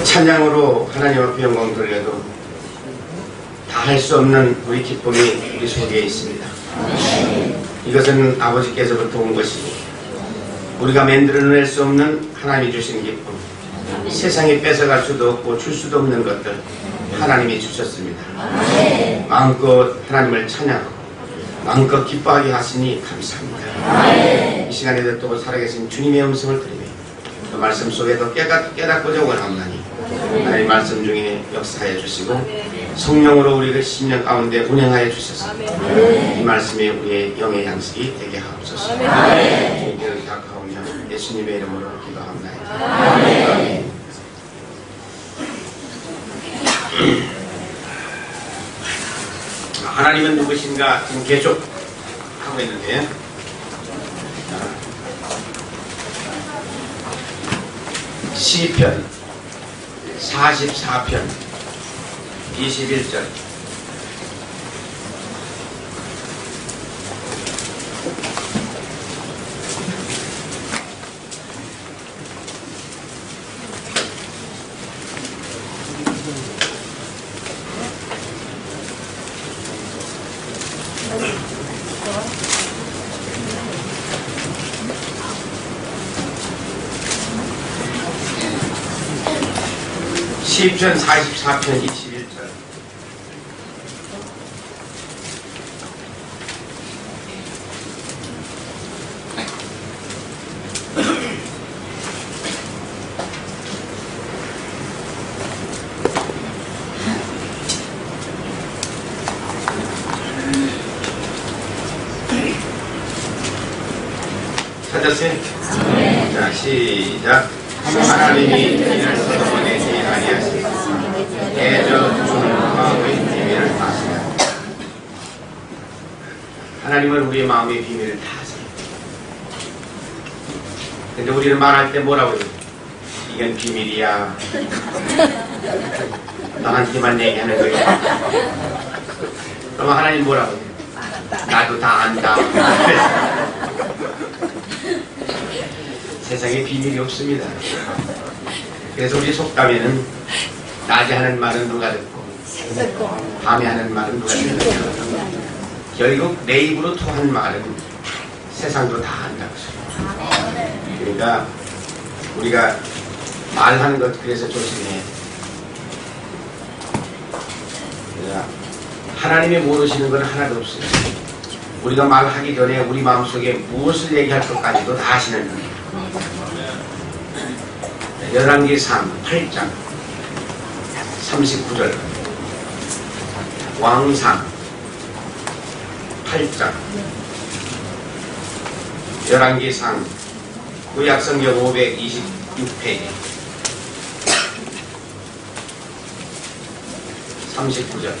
찬양으로 하나님 앞에 영광 돌려도 다 할 수 없는 우리 기쁨이 우리 속에 있습니다. 이것은 아버지께서부터 온 것이고 우리가 만들어낼 수 없는 하나님이 주신 기쁨, 세상이 뺏어갈 수도 없고 줄 수도 없는 것들 하나님이 주셨습니다. 마음껏 하나님을 찬양하고 마음껏 기뻐하게 하시니 감사합니다. 이 시간에도 또 살아계신 주님의 음성을 들으며 그 말씀 속에도 깨닫고자 원합나니 하나님 말씀 중에 역사하여 주시고 성령으로 우리 그 심령 가운데 운행하여 주셔서 이 말씀이 우리의 영의 양식이 되게 하옵소서. 주님께로 기도하오며 예수님의 이름으로 기도합니다. 아멘. 하나님은 누구신가 지금 계속 하고 있는데 시편 44편 21절 시편 44편 21절 찾았어요? 자, 시작. 하나님이 이를 solomoni지 아니하시고 대저 주는 마음의 비밀을 아시나. 하나님은 우리의 마음의 비밀을 다 아세요. 근데 우리는 말할 때 뭐라고 해요? 이건 비밀이야. 나한테만 얘기하는 거야. 그럼 하나님 뭐라고 해요? 나도 다 안다. 세상에 비밀이 없습니다. 그래서 우리 속담에는 낮에 하는 말은 누가 듣고 밤에 하는 말은 누가 듣는가. 결국 내 입으로 토한 말은 세상도 다 한다고 해요. 그러니까 우리가 말하는 것 그래서 조심해. 그러니까 하나님이 모르시는 건 하나도 없어요. 우리가 말하기 전에 우리 마음속에 무엇을 얘기할 것까지도 다 아시는 거예요. 열왕기상 8장 39절 왕상 8장 열왕기상 구약성경 526페이지 39절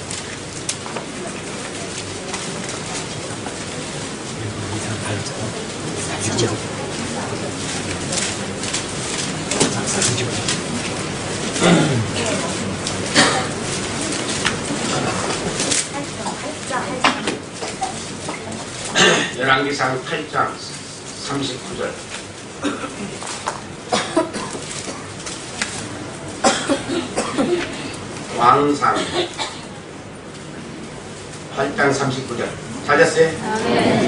열왕기상 8장 39절 왕상 8장 39절 찾았어요?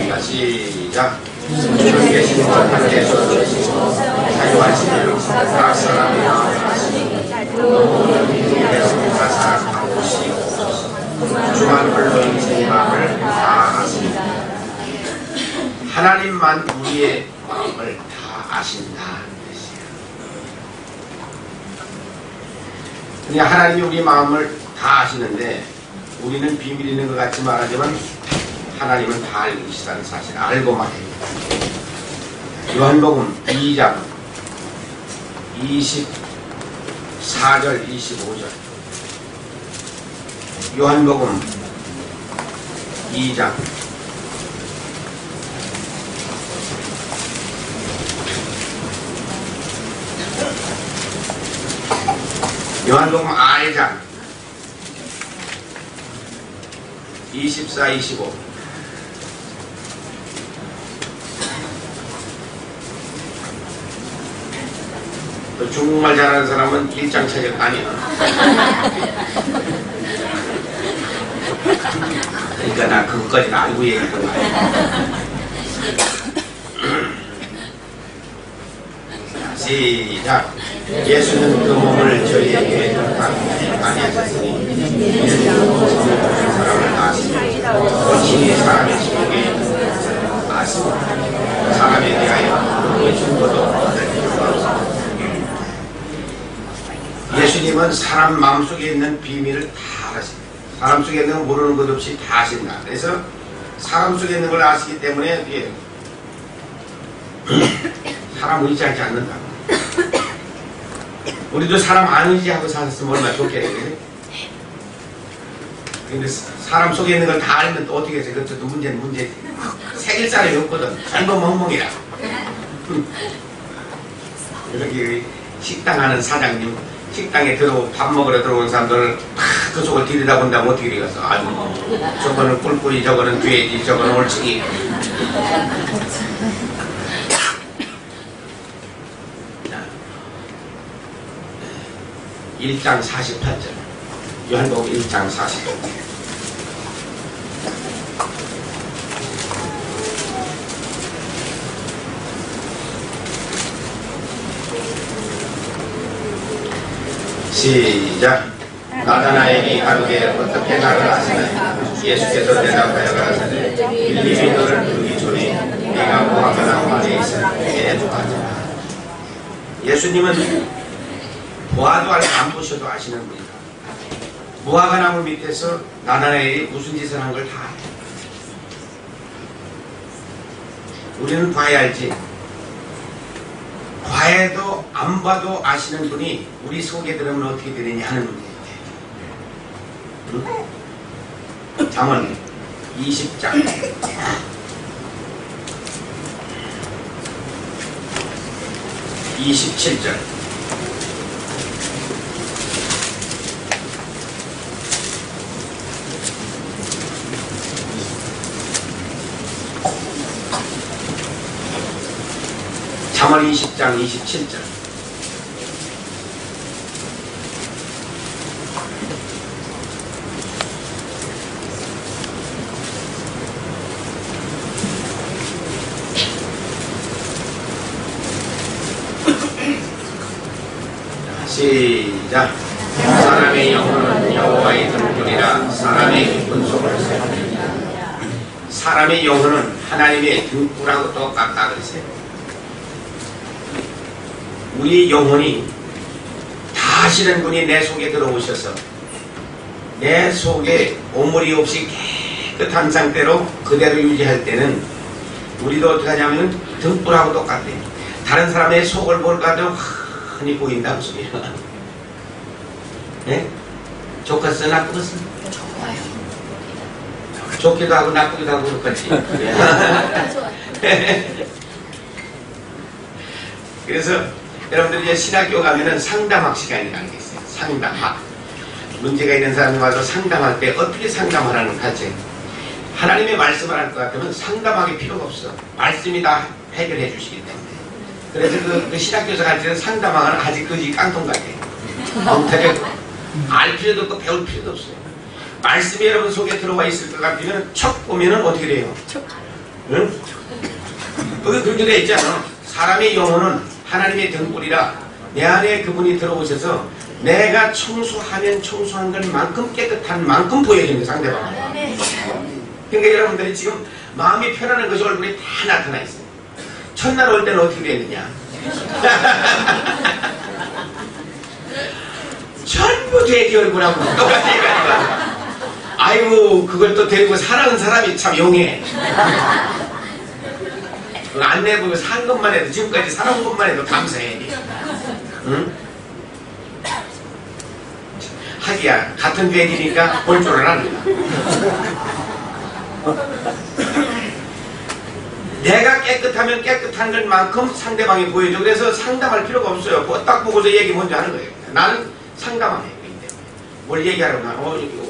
자, 시작. 주님 계신 것 하늘에서 자유하시며 각 사람이나 너무 믿음에서 가사하시옵소서. 주만 홀로 인생의 마음을 다 아십니다. 하나님만 우리의 마음을 다 아신다. 그냥 하나님이 우리 마음을 다 아시는데 우리는 비밀 있는 것 같이 말하지만 하나님은 다 알고 계시다는 사실을 알고 말해요. 요한복음 2장 24절 25절 요한복음 2장 요한복음 R장 24, 25 또 중국말 잘하는 사람은 일장 차격 아니야. 그러니까 나 그것까지는 알고 얘기하는 거야. 시작. 예수는 그 몸을 저희에게 많이 하셨으니 사람을 낳았으니 친히 사람의 속에 낳았으니 사람에 대하여 그의 증거도 예수님은 사람 마음속에 있는 비밀을 다 아십니다. 사람 속에 있는 걸 모르는 것 없이 다 아신다. 그래서 사람 속에 있는 걸 아시기 때문에 사람 의지하지 않는다. 우리도 사람 안 의지하고 살았으면 얼마나 좋겠는데. 근데 사람 속에 있는 걸 다 알면 또 어떻게 해서 그것도 문제는 문제지. 새길 사람이 없거든. 잘못 멍멍이라. 여기 식당 하는 사장님, 식당에 밥 먹으러 들어온 사람들을 그 속을 들여다본다면 어떻게 되겠어? 아주 저거는 꿀꿀이, 저거는 돼지, 저거는 올챙이. 1장 48절. 요한복음 1장 48절. 시작. 나다나엘이 가로되 어떻게 나를 아시나요? 예수께서 대답하여 가라사대 빌립이 너를 부르기 전에 네가 무화과나 말에 있을 때에 하자. 예수님은 보아도 알고 안 보셔도 아시는 분이다. 무화과나무 밑에서 나다나엘이 무슨 짓을 한 걸 다 알아요. 우리는 봐야 알지. 봐도 안 봐도 아시는 분이 우리 속에 들으면 어떻게 되느냐 하는 문제인데. 응? 잠언 20장 27절. 잠언 20장 27절. 시작. 사람의 영혼은 여호와의 등불이라 사람의 깊은 속을 새깁니다. 사람의 영혼은 하나님의 등불하고 똑같다 그러세요. 우리 영혼이 다 아시는 분이 내 속에 들어오셔서 내 속에 오물이 없이 깨끗한 상태로 그대로 유지할 때는 우리도 어떻게 하냐면 등불하고 똑같아요. 다른 사람의 속을 볼까도 흔히 보인다고 소리야. 네? 좋겠어? 나쁘겠어? 좋아요. 좋기도 하고 나쁘기도 하고 그렇지. 그래서 여러분들 이제 신학교 가면은 상담학 시간이라는 게 있어요. 상담학. 문제가 있는 사람이 와서 상담할 때 어떻게 상담하라는 가르쳐요. 하나님의 말씀을 할 것 같으면 상담하기 필요가 없어. 말씀이 다 해결해 주시기 때문에. 그래서 그 신학교에서 가르치는 상담학은 아직 그지 깡통 같아요. 엉터리고 알 필요도 없고 배울 필요도 없어요. 말씀이 여러분 속에 들어와 있을 것 같으면 척 보면은 어떻게 돼요? 응? 거기 그렇게 되어 있잖아. 사람의 영혼은 하나님의 등불이라 내 안에 그분이 들어오셔서 내가 청소하면 청소한 것만큼 깨끗한 만큼 보여지는 상대방. 그러니까 여러분들이 지금 마음이 편안한 것이 얼굴에 다 나타나 있어요. 첫날 올 때는 어떻게 됐느냐? 전부 돼지 얼굴하고 똑같이 해가지고 아이고 그걸 또 데리고 살아온 사람이 참 용해. 안 내보고 산 것만 해도 지금까지 살아온 것만 해도 감사해. 응? 하기야 같은 돼지니까 볼 줄을 안다. 내가 깨끗하면 깨끗한 것만큼 상대방이 보여줘. 그래서 상담할 필요가 없어요. 딱 보고서 얘기 먼저 하는 거예요. 나는 상담하네. 뭘 얘기하라고 나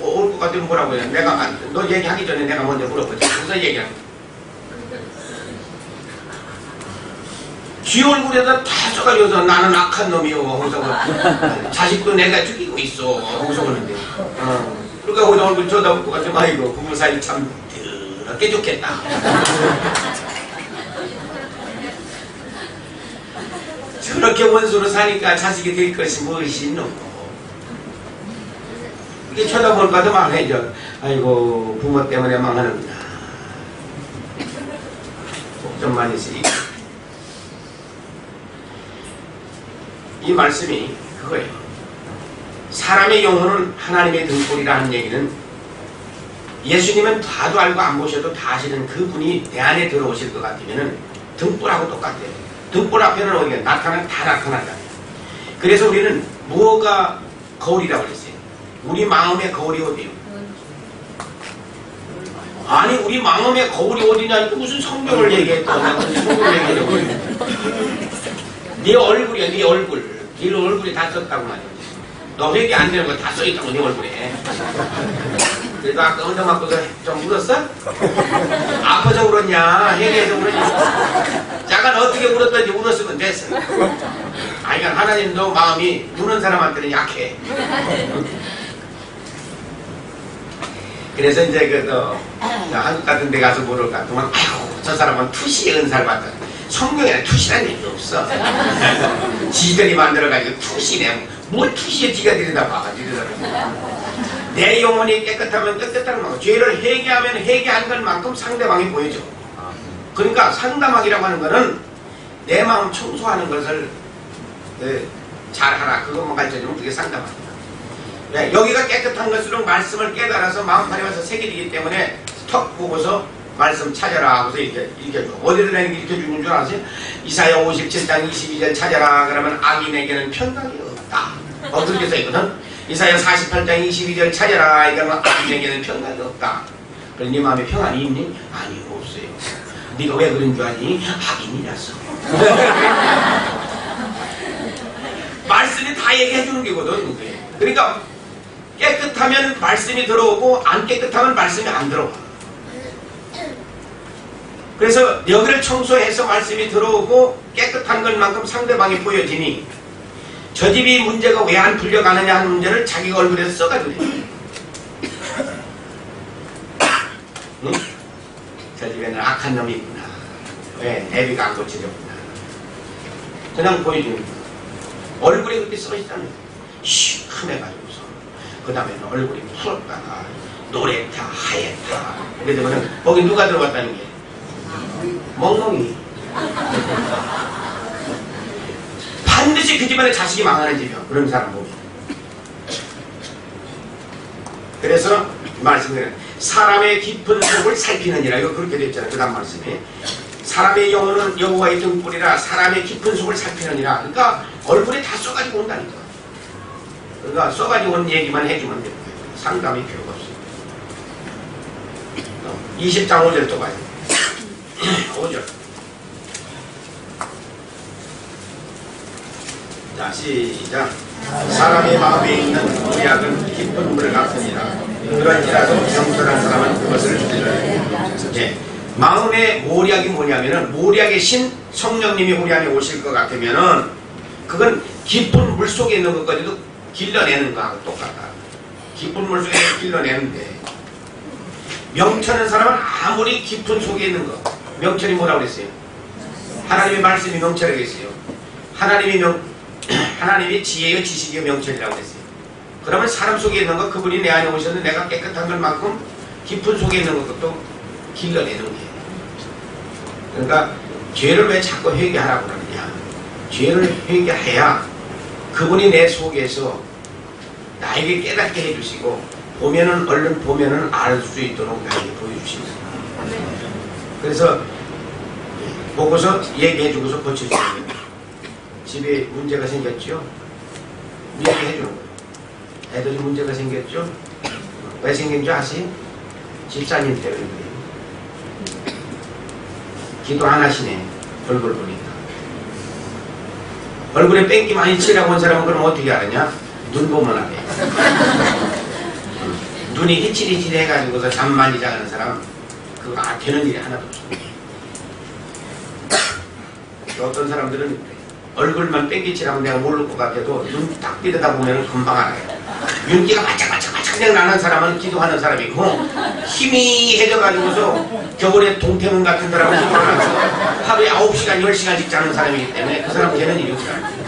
올 것 같으면 뭐라고 해. 내가 너 얘기하기 전에 내가 먼저 물어보자. 그래서 얘기하는 쥐 얼굴에다 다 써가지고서 나는 악한 놈이요. 하고서 자식도 내가 죽이고 있어. 하고서 그러는데. 그러니까 거기서 얼굴 쳐다보고 가지고 아이고 부부 사이 참 더럽게 좋겠다. 저렇게 원수로 사니까 자식이 될 것이 무엇이 있노. 이렇게 쳐다볼까도 망해져. 아이고 부모 때문에 망하는구나. 걱정만 있으니까. 이 말씀이 그거예요. 사람의 영혼은 하나님의 등불이라는 얘기는 예수님은 다도 알고 안 보셔도 다 아시는 그분이 내 안에 들어오실 것 같으면 등불하고 똑같아요. 등불 앞에는 어디가 나타나면 다 나타난다. 그래서 우리는 뭐가 거울이라고 그랬어요? 우리 마음의 거울이 어디요? 아니 우리 마음의 거울이 어디냐니까 무슨 성경을 얘기했다. 성경을 얘기하려고. 네 얼굴이야. 네 얼굴. 네 얼굴이 다 썼다고 말이야. 너 회개 안 되는 거 다 써있다고 네 얼굴에. 그래도 아까 언제 맞고서 좀 울었어? 아파서 울었냐? 회개해서 울었냐? 잠깐 어떻게 울었던지 울었으면 됐어. 아니 그러니까 하나님도 마음이 우는 사람한테는 약해. 그래서 이제 한국 같은 데 가서 모를까 그만 아이고 저 사람은 투시의 은사를 받다. 성경에는 투시라는 얘기 없어. 지들이 만들어가지고 투시네. 뭘 투시에 지가 들여다봐. 내 영혼이 깨끗하면 깨끗한 만큼 죄를 회개하면 회개한 것만큼 상대방이 보여줘. 그러니까 상담하기라고 하는 거는 내 마음 청소하는 것을 잘하라. 그것만 가르쳐주면 그게 상담합니다. 네, 여기가 깨끗한 것으로 말씀을 깨달아서 마음판에 와서 새겨지기 때문에 턱 보고서 말씀 찾아라 하고서 이렇게 줘. 어디를 내게 이렇게 주는 줄 아세요? 이사야 57장 22절 찾아라. 그러면 악인에게는 평강이 없다. 그렇게 써있거든. 이사야 48장 22절 찾아라. 이거는 악인에게는 평강이 없다. 그럼 네 마음에 평안이 있니? 아니 없어요. 네가 왜 그런 줄 아니? 악인이라서. 말씀이 다 얘기해 주는 게거든. 그러니까 깨끗하면 말씀이 들어오고 안 깨끗하면 말씀이 안 들어와. 그래서 여기를 청소해서 말씀이 들어오고 깨끗한 것만큼 상대방이 보여지니 저 집이 문제가 왜 안 풀려가느냐 하는 문제를 자기가 얼굴에서 써가지고 응? 저 집에는 악한 놈이 있구나. 왜? 애비가 안 고쳐졌구나. 그냥 보여주는 거야. 얼굴에 그렇게 써있다는 거야. 시큼해가지고서 그 다음에는 얼굴이 푸었다가 노랬다 하얗다. 그래서 거기 누가 들어갔다는 게 멍멍이. 반드시 그 집안에 자식이 망하는 집이야. 그런 사람 보면. 그래서 말씀드려요. 사람의 깊은 속을 살피느니라. 이거 그렇게 되어 있잖아요. 그 다음 말씀에 사람의 영혼은 여호와의 등불이라 사람의 깊은 속을 살피느니라. 그러니까 얼굴에 다 써가지고 온다니까. 그러니까 써가지고 온 얘기만 해주면 돼요. 상담이 필요가 없어요. 20장 5절 또 봐요. 5절. 자, 시작. 사람의 마음에 있는 모략은 깊은 물을 같습니다. 그런지라도 명철한 사람은 그것을 들어요. 예. 마음의 모략이 뭐냐면은 모략의 신 성령님이 우리 안에 오실 것 같으면은 그건 깊은 물 속에 있는 것까지도 길러내는 거하고 똑같다. 깊은 물 속에 길러내는데 명철한 사람은 아무리 깊은 속에 있는 거 명철이 뭐라고 그랬어요? 하나님의 말씀이 명철이겠어요. 하나님의 지혜요 지식이요 명철이라고 그랬어요. 그러면 사람 속에 있는 거 그분이 내 안에 오셨는데 내가 깨끗한 것만큼 깊은 속에 있는 것도 길러내는 거예요. 그러니까 죄를 왜 자꾸 회개하라고 그러느냐. 죄를 회개해야 그분이 내 속에서 나에게 깨닫게 해주시고 보면은 얼른 보면은 알 수 있도록 나에게 보여주십니다. 그래서 보고서 얘기해주고서 고쳐주는 거예요. 집에 문제가 생겼죠? 얘기해주는 거예요. 애들이 문제가 생겼죠? 왜 생긴 줄 아세요? 집사님 때문에 그래요. 기도 안 하시네. 얼굴 보니까. 얼굴에 뺑기 많이 칠하고 온 사람은 그럼 어떻게 알았냐? 눈 보면 알아요. 눈이 히칠히칠 해가지고서 잠 많이 자는 사람 그거 되는 일이 하나도 없어. 어떤 사람들은 얼굴만 뺑기칠하면 내가 모를 것 같아도 눈 딱 비르다 보면 금방 알아요. 윤기가 바짝바짝 그냥 나는 사람은 기도하는 사람이고 희미해져가지고서 겨울에 동태문 같은 사람은 기도하면서 하루에 9시간 10시간씩 자는 사람이기 때문에 그 사람 되는 일이 없어요.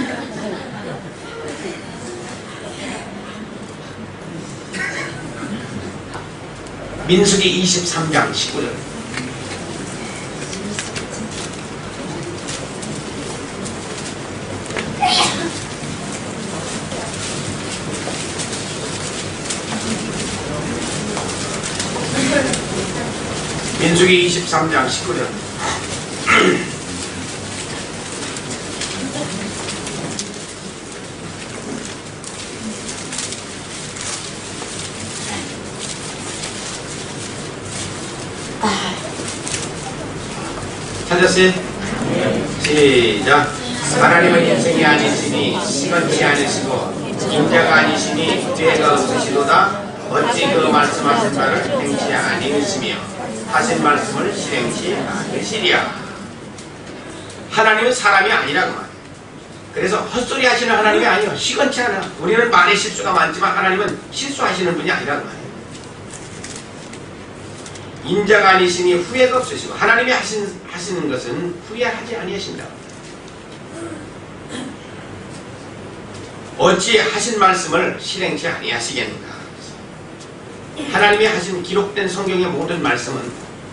민수기 23장 19절. 민수기 23장 19절. 찾았어요? 시작. 하나님은 인생이 아니시니 시건치 아니시고 인자가 아니시니 죄가 없으시도다. 어찌 그 말씀하신 바를 행치 아니으시며 하신 말씀을 실행치 않으시리야. 하나님은 사람이 아니라고 말이에요. 그래서 헛소리 하시는 하나님이 아니에요. 시건치 않아. 우리는 말에 실수가 많지만 하나님은 실수하시는 분이 아니라고 말이에요. 인자가 아니시니 후회가 없으시고 하나님이 하시는 것은 후회하지 아니하신다. 어찌 하신 말씀을 실행치 아니하시겠는가. 하나님이 하신 기록된 성경의 모든 말씀은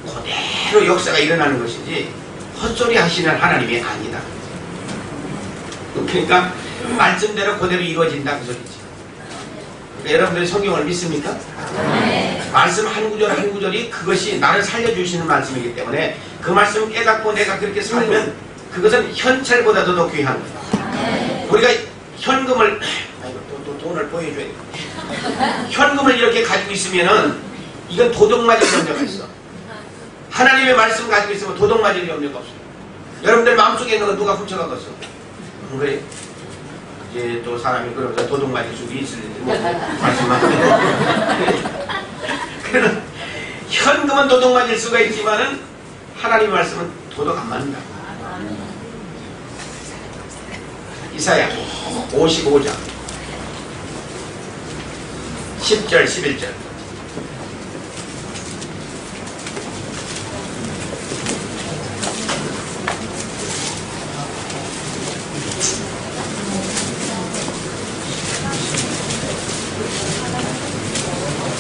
그대로 역사가 일어나는 것이지 헛소리 하시는 하나님이 아니다. 그러니까 말씀대로 그대로 이루어진다 그 소리지. 그러니까 여러분들이 성경을 믿습니까? 말씀 한 구절 한 구절이 그것이 나를 살려주시는 말씀이기 때문에 그 말씀을 깨닫고 내가 그렇게 살면 그것은 현찰보다도 더 귀한 거예요. 우리가 현금을 또 돈을 보여줘야 돼. 현금을 이렇게 가지고 있으면은 이건 도둑 맞을 염려가 있어. 하나님의 말씀 가지고 있으면 도둑 맞을 염려가 없어요. 여러분들 마음속에 있는 거 누가 훔쳐가겠어? 그래. 이제 또 사람이 그러면서 도둑 맞을 수도 있을지 뭐 말씀만 그러는 현금은 도둑 맞을 수가 있지만은 하나님의 말씀은 도둑 안 맞는다. 이사야 55장 10절 11절.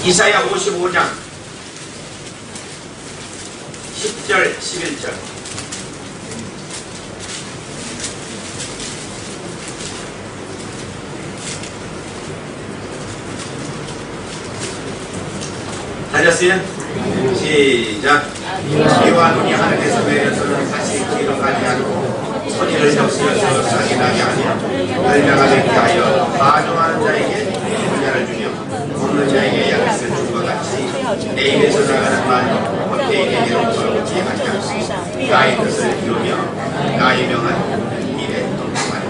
이사야 55장 10절 11절. 찾았어요? 시작. 비와 눈이 하늘에서 내려서는 다시 기록하지 않고 소리를 적시어서 싹이 나게 하며 열매가 맺게 하여 파종하는 자에게 분야를 주며 먹는 자에게 양식을 준 것 같이 내 입에서 나가는 말 헛되게 이름으로 하지 않고 나의 뜻을 이루며 나의 명한 일에 동참하라.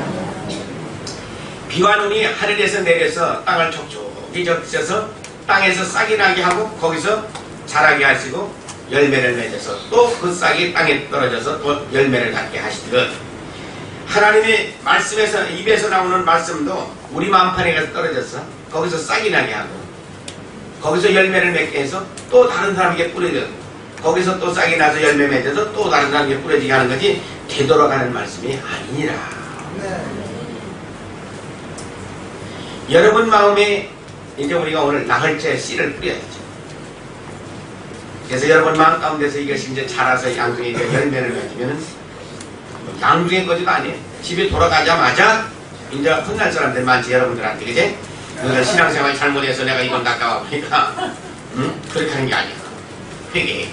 비와 눈이 하늘에서 내려서 땅을 촉촉히 적셔서 땅에서 싹이 나게 하고 거기서 자라게 하시고 열매를 맺어서 또 그 싹이 땅에 떨어져서 또 열매를 갖게 하시듯 하나님의 말씀에서 입에서 나오는 말씀도 우리 마음판에 가서 떨어져서 거기서 싹이 나게 하고 거기서 열매를 맺게 해서 또 다른 사람에게 뿌려져 거기서 또 싹이 나서 열매 맺어서 또 다른 사람에게 뿌려지게 하는 것이 되돌아가는 말씀이 아니니라. 여러분 마음에 이제 우리가 오늘 나흘째 씨를 뿌려야죠. 그래서 여러분 마음 가운데서 이것이 이제 자라서 양중에 이제 열매를 맺으면은 양중의 거지가 아니에요. 집에 돌아가자마자 이제 혼날 사람들 많지 여러분들한테 그제? 너가 신앙생활 잘못해서 내가 이건 낚아와 보니까 응? 그렇게 하는 게 아니야. 회개.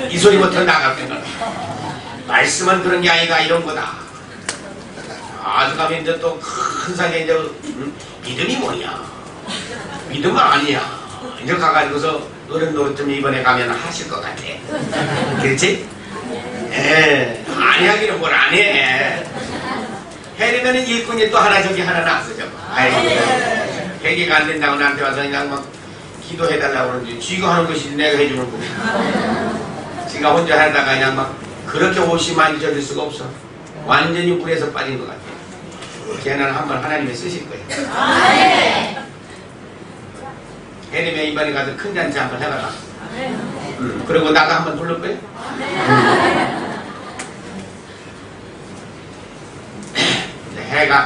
이 소리 못해 나갈 거야. 말씀은 그런 게 아니라 이런 거다. 아주 가면 이제 또 큰 산에 이제 믿음이 뭐냐? 믿음은 아니야. 이제 가가지고서 어른 노릇 이번에 가면 하실 것 같아. 그렇지? 아니 하기는 뭘 안 해. 해리면은 일꾼이 또 하나 저기 하나 놨어 저거. 회개가 안 된다고 나한테 와서 그냥 막 기도해달라고 그러는데 쥐가 하는 것이 내가 해주는 거야. 지가 혼자 하다가 그냥 막 그렇게 옷이 많이 젖을 수가 없어. 완전히 물에서 빠진 것 같아요. 걔는 한번 하나님이 쓰실 거예요. 해림의 이번에 가서 큰 잔치 한번 해봐라. 그리고 나도 한번 부를 거예요.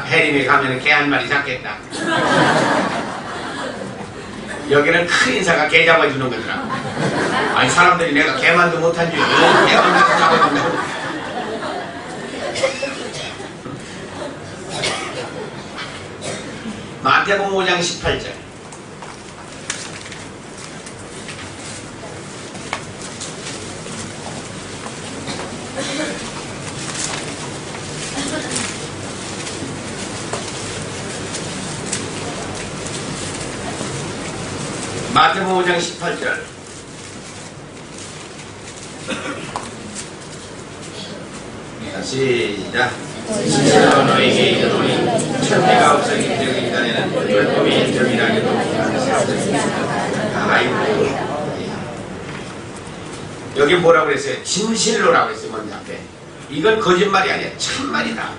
해림에 가면 개 한 마리 잡겠다. 여기는 큰 인사가 개 잡아주는 거더라. 아니 사람들이 내가 개만도 못한 줄 개만도 잡아준다고. 마태복음 5장 18절. 마태복음 5장 18절. 시작. 진실로 너에게 이르노니 천지가 없어진 때의 이전에는 율법이 점이라게도 아이고. 여기 뭐라고 그랬어요? 진실로라고 했어요. 먼저 앞에. 이건 거짓말이 아니야. 참말이다.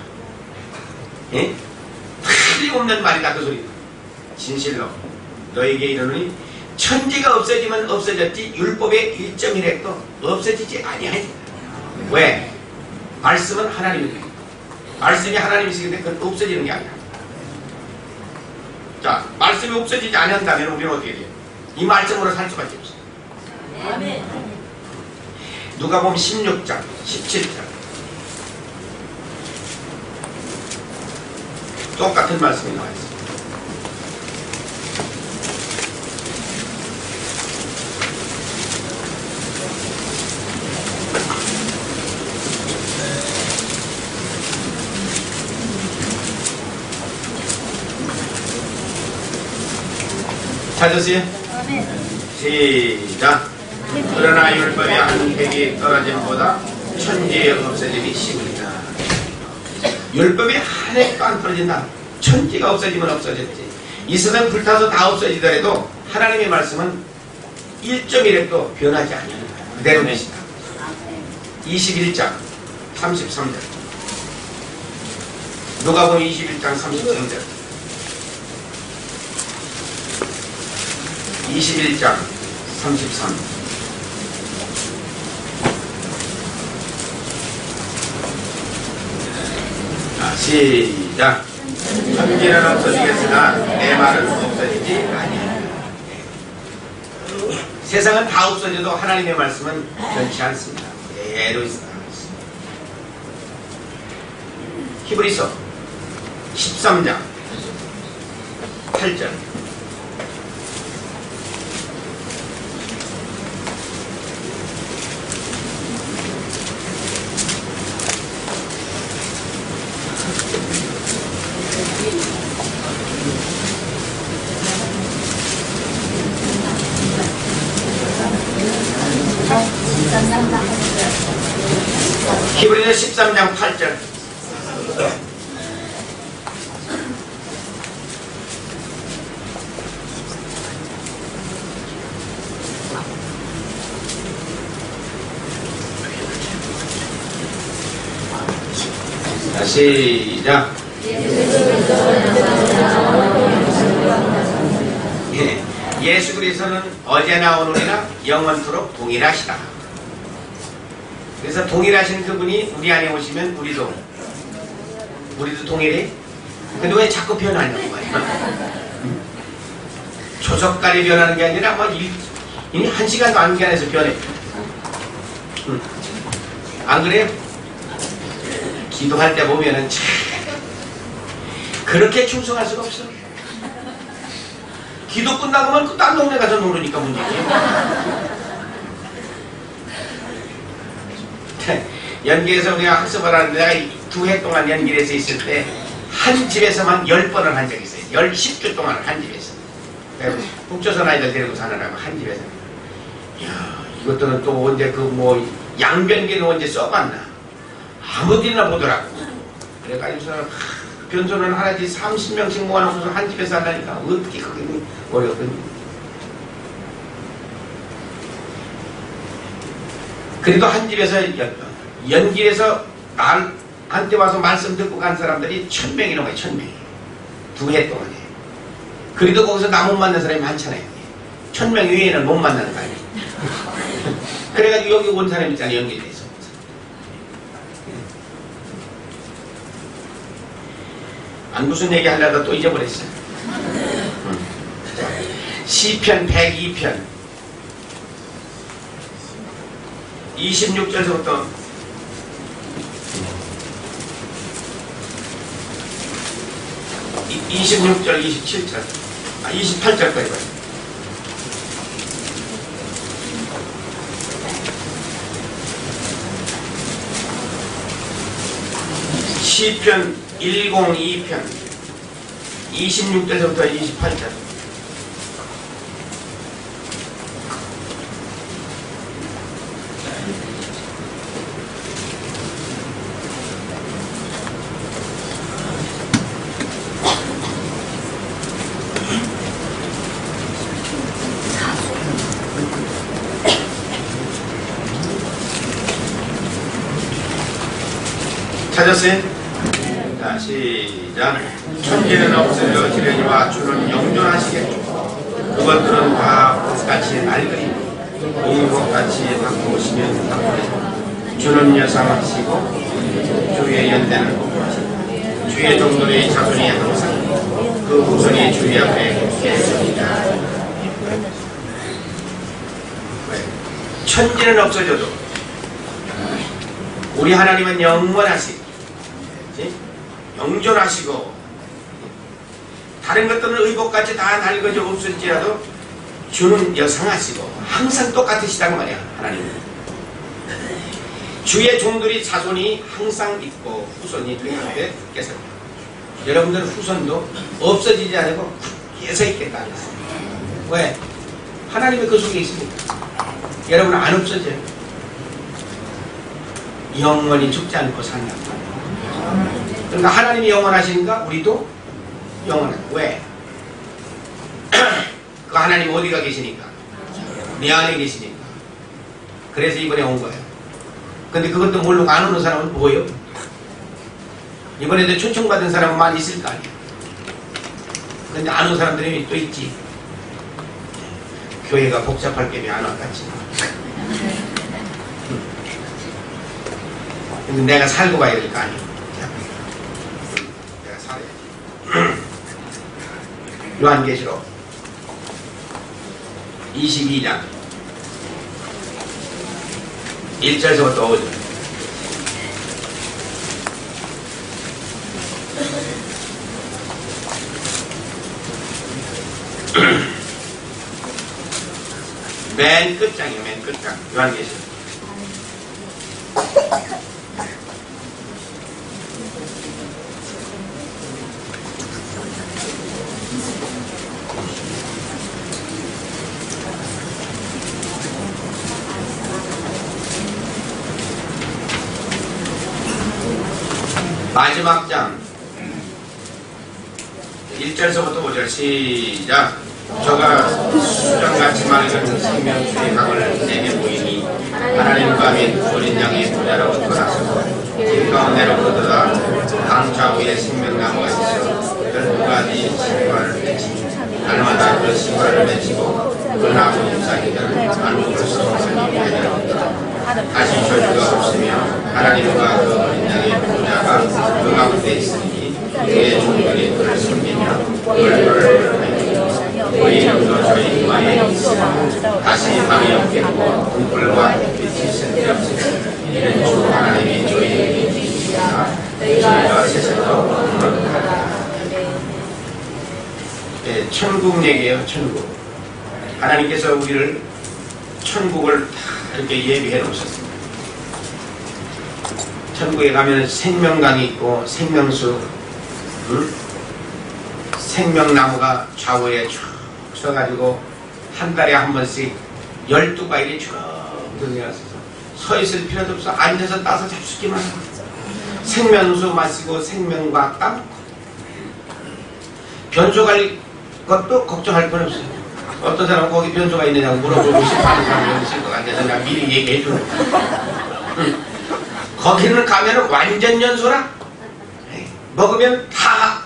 예? 틀림없는 말이다. 그 소리. 진실로 너에게 이르노니 천지가 없어지면 없어졌지 율법의 1.1획도 없어지지 아니하지. 왜? 말씀은 하나님이니까. 말씀이 하나님이시기 때문에 그건 없어지는 게 아니야. 자, 말씀이 없어지지 않는다면 우리는 어떻게 돼요? 이 말씀으로 살 수밖에 없어요. 누가복음 16장 17절. 똑같은 말씀이 나와 있습니다. 찾으세요? 시작. 그러나 율법의 한 획이 떨어짐보다 천지의 없어짐이 심이다. 율법이 한 획도 안 떨어진다. 천지가 없어지면 없어졌지. 이 세상 불타서 다 없어지더라도 하나님의 말씀은 1.1획도 변하지 않는다. 그대로 되시다. 21장 33절. 누가복음 21장 33절. 21장 33. 시작. 천지는 없어지겠으나 내 말은 없어지지 아니하리라. 세상은 다 없어져도 하나님의 말씀은 변치 않습니다. 그대로 있습니다. 히브리서 13장 8절. 히브리서 13장 8절. 시작. 예수 그리스도는 어제나 오늘이나 영원토록 동일하시다. 그래서 동일하신 그분이 우리 안에 오시면 우리도 동일해. 근데 왜 자꾸 변하냐고 말이야. 초석깔이 변하는 게 아니라 뭐 이미 1시간도 안 지나서 변해. 안 그래요? 기도할 때 보면은 참 그렇게 충성할 수가 없어. 기도 끝나고만 그 딴 동네 가서 노르니까 문제지. 연기에서 우리가 학습을 하는데 내가 2해 동안 연기에서 있을 때 한 집에서만 10번을 한 적이 있어요. 10주 동안 한 집에서. 북조선 아이들 데리고 사느라고 한 집에서. 이야, 이것들은 또 언제 그 뭐 양변기는 언제 써봤나. 아무데나 보더라고. 그래가지고 변소는 하나씩 30명씩 모아놓고서 한 집에서 한다니까 어떻게 그게 어렵거든요. 그래도 한 집에서 연길에서 날 한때 와서 말씀 듣고 간 사람들이 1000명이 넘어요. 1000명이. 2해 동안에. 그래도 거기서 나 못 만난 사람이 많잖아요. 1000명 외에는 못 만나는 거 아니에요. 그래가지고 여기 온 사람 있잖아요. 연결돼 있어. 안 무슨 얘기 하려다 또 잊어버렸어요. 시편 102편 26절부터 26절, 27절, 28절까지 봐요. 시편 102편 26절부터 28절. 찾았어요? 자, 시작. 천지는 없어지려니와 주는 영존하시겠죠. 그것들은 다 꽃같이 낡으리니 이꽃같이 바꾸시면 바꾸리니 주는 여상하시고 주의 연대는 복하시고 주의 종들의 자손이 항상 그 후손이 주의 앞에 계십니다. 천지는 없어져도 우리 하나님은 영원하시고 영존하시고 다른 것들은 의복같이 다 낡아져 없을지라도 주는 여상하시고 항상 똑같으시다고 말이야. 하나님은 주의 종들이 자손이 항상 있고 후손이 그 앞에 계속 여러분들은 후손도 없어지지 않고 계속 있겠다. 왜? 하나님이 그 속에 있으니까. 여러분은 안 없어져요. 영원히 죽지 않고 산다. 그러니까 하나님이 영원하시니까 우리도 영원해. 왜? 그 하나님 어디가 계시니까? 내 안에 계시니까. 그래서 이번에 온 거예요. 근데 그것도 모르고 안 오는 사람은 뭐예요? 이번에도 초청받은 사람은 많이 있을 거 아니에요. 근데 안 온 사람들이 또 있지. 교회가 복잡할 게왜 안 왔겠지. 근데 내가 살고 가야 될 거 아니에요. 내가 살아야지. 요한계시록 22장 1절에서부터 5절. 맨 끝장이에요. 맨 끝장. 요한계시록. 마지막 장 1절에서부터 5절 시작. 저가 수정같이 맑은 생명수의 강을 내게 보이니 하나님과 및 어린 양의 보좌로 떠나서 길 가운데로 걷다가 강 좌우에 생명나무가 있어 12가지 신과를 맺히니 날마다 그 신과를 맺히고 그 나무 잎사귀들은 안목으로서 생명이 되리라. 다시 저주가 없으며 하나님과 그 어린 양의 보좌가 그 가운데 있으니 그의 종들이 그를 섬기며 그를 하리니 그 이름도 저희 이마에 있으며 다시 밤이 없겠고 등불과 빛이 쓸데없으니 이는 주 하나님이 저희에게 주시리라. 저희가 세상도 거룩하리라. 네, 천국 얘기예요. 천국. 하나님께서 우리를 천국을 다 이렇게 예비해 놓으셨습니다. 천국에 가면 생명강이 있고 생명수, 생명나무가 좌우에 쭉 서가지고 한 달에 한 번씩 12과일이 쭉 들려서 서 있을 필요도 없어. 앉아서 따서 잡수기만 하고 생명수 마시고 생명과 따먹고 변소 갈 것도 걱정할 건 없어요. 어떤 사람은 거기 변소가 있느냐고 물어보고 싶어하는 사람이 있을 것 같아서 내가 미리 얘기해 주는 거야. 거기는 가면은 완전 연소라. 먹으면 다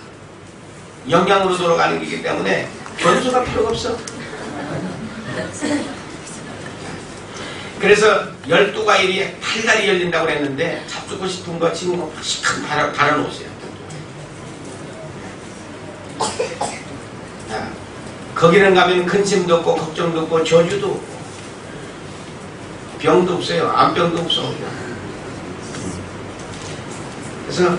영양으로 돌아가는 거기 때문에 연소가 필요가 없어. 그래서 12과일이 8달이 열린다고 그랬는데 잡수고 싶은 거 지금 확실히 달아놓으세요. 거기는 가면 근심도 없고 걱정도 없고 저주도 없고 병도 없어요. 암병도 없어. 그래서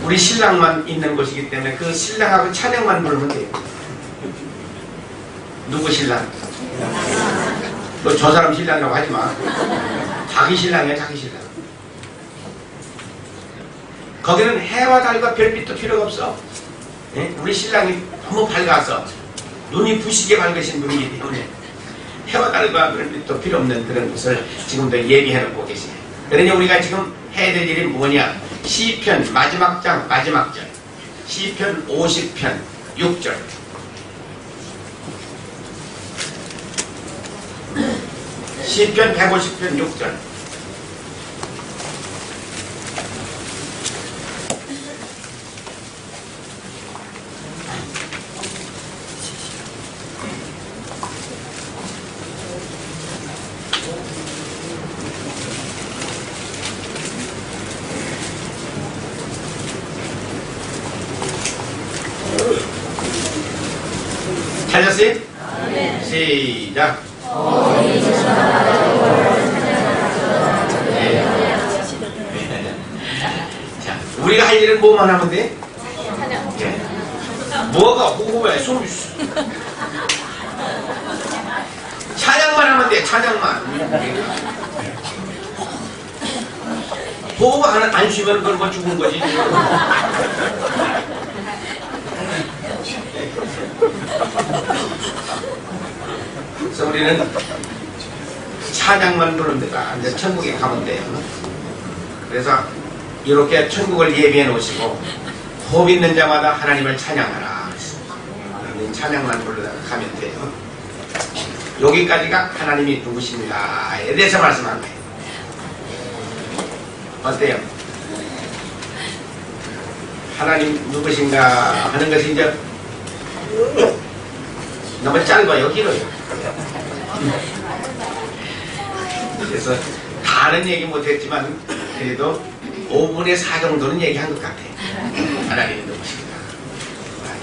우리 신랑만 있는 곳이기 때문에 그 신랑하고 찬양만 부르면 돼요. 누구 신랑? 너 저 사람 신랑이라고 하지 마. 자기 신랑이야, 자기 신랑. 거기는 해와 달과 별빛도 필요가 없어. 네? 우리 신랑이 너무 밝아서 눈이 부시게 밝으신 분이기 때문에 해와 달과 별빛도 필요 없는 그런 것을 지금도 예비해 놓고 계시네. 그러니 우리가 지금 해야 될 일이 뭐냐? 시편 마지막 장 마지막 절, 시편 50편 6절. 시편 150편 6절. 찾았어요? 시작. 자, 우리가 할 일은 뭐만 하면 돼? 네. 뭐가 호흡에 숨 찬양만 하면 돼. 찬양만. 호흡 안 쉬면 그건 뭐 죽은 거지. 그래서 우리는 찬양만 부르는 데가 이제 천국에 가면 돼요. 그래서 이렇게 천국을 예비해 놓으시고 호흡 있는 자마다 하나님을 찬양하라. 찬양만 부르다가 가면 돼요. 여기까지가 하나님이 누구신가에 대해서 말씀한 거예요. 어때요? 하나님 누구신가 하는 것이 이제 너무 짧아요. 길어요. 그래서 다는 얘기 못했지만 그래도 5분의 4 정도는 얘기한 것 같아. 하나님이 누구신가.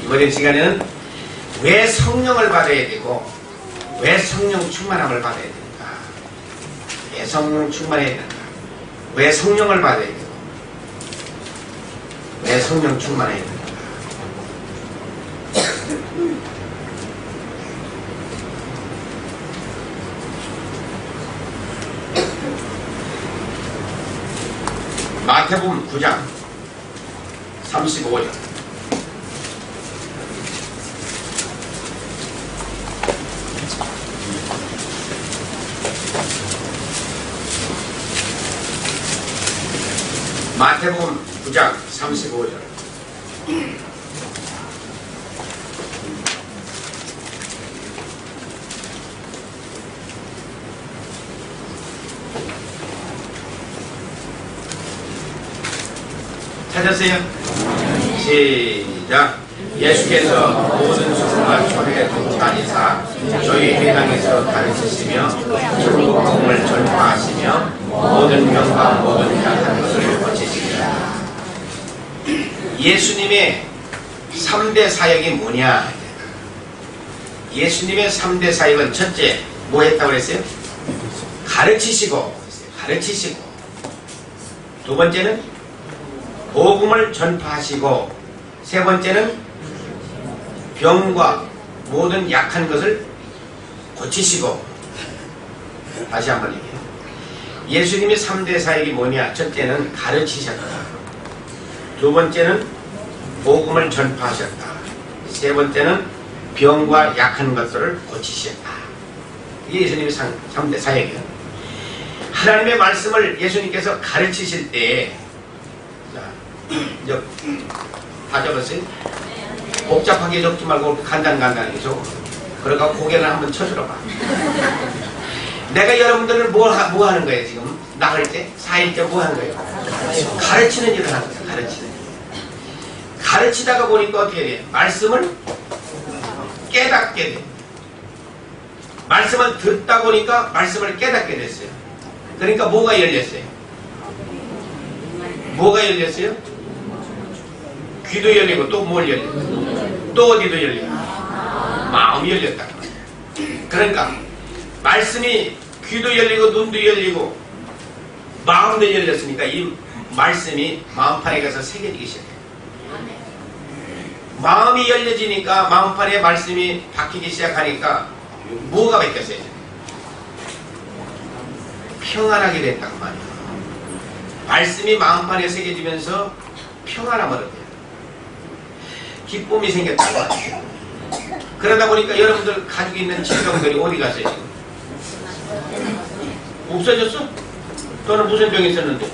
이번 시간에는 왜 성령을 받아야 되고 왜 성령 충만함을 받아야 되는가. 왜 성령 충만해야 되는가. 왜 성령을 받아야 되고 왜 성령 충만해야 되는가. 마태복음 9장 35절. 마태복음 9장 35절. 찾았어요? 시작. 예수께서 모든 수고와 초리에 동참하사 저희 회당에서 가르치시며 천국 복음을 전파하시며 모든 병과 모든 약한 것을 고치시리라. 예수님의 3대 사역이 뭐냐? 예수님의 3대 사역은 첫째 뭐 했다고 그랬어요? 가르치시고 두 번째는 복음을 전파하시고 세 번째는 병과 모든 약한 것을 고치시고. 다시 한번 얘기해요. 예수님의 3대 사역이 뭐냐? 첫째는 가르치셨다. 두 번째는 복음을 전파하셨다. 세 번째는 병과 약한 것들을 고치셨다. 이게 예수님의 3대 사역이에요. 하나님의 말씀을 예수님께서 가르치실 때 이제 다 적었어요? 복잡하게 적지 말고 간단하게 적어. 그러니까 고개를 한번 쳐주러 봐. 내가 여러분들을 뭐 하는 거예요 지금? 나갈 때? 4일째 뭐 하는 거예요? 가르치는 일을 하는 거예요. 가르치는 일. 가르치다가 보니까 어떻게 돼요? 말씀을 깨닫게 돼요. 말씀을 듣다 보니까 말씀을 깨닫게 됐어요. 그러니까 뭐가 열렸어요? 뭐가 열렸어요? 귀도 열리고 또 뭘 열리고 또 어디도 열리고 마음이 열렸다. 그러니까 말씀이 귀도 열리고 눈도 열리고 마음도 열렸으니까 이 말씀이 마음판에 가서 새겨지기 시작해요. 마음이 열려지니까 마음판에 말씀이 바뀌기 시작하니까 뭐가 바뀌었어요? 평안하게 됐단 말이에요. 말씀이 마음판에 새겨지면서 평안함을 얻어요. 기쁨이 생겼단 말이에요. 그러다 보니까 여러분들 가지고 있는 질병들이 어디 갔어요 지금? 없어졌어? 너는 무슨 병이 있었는데?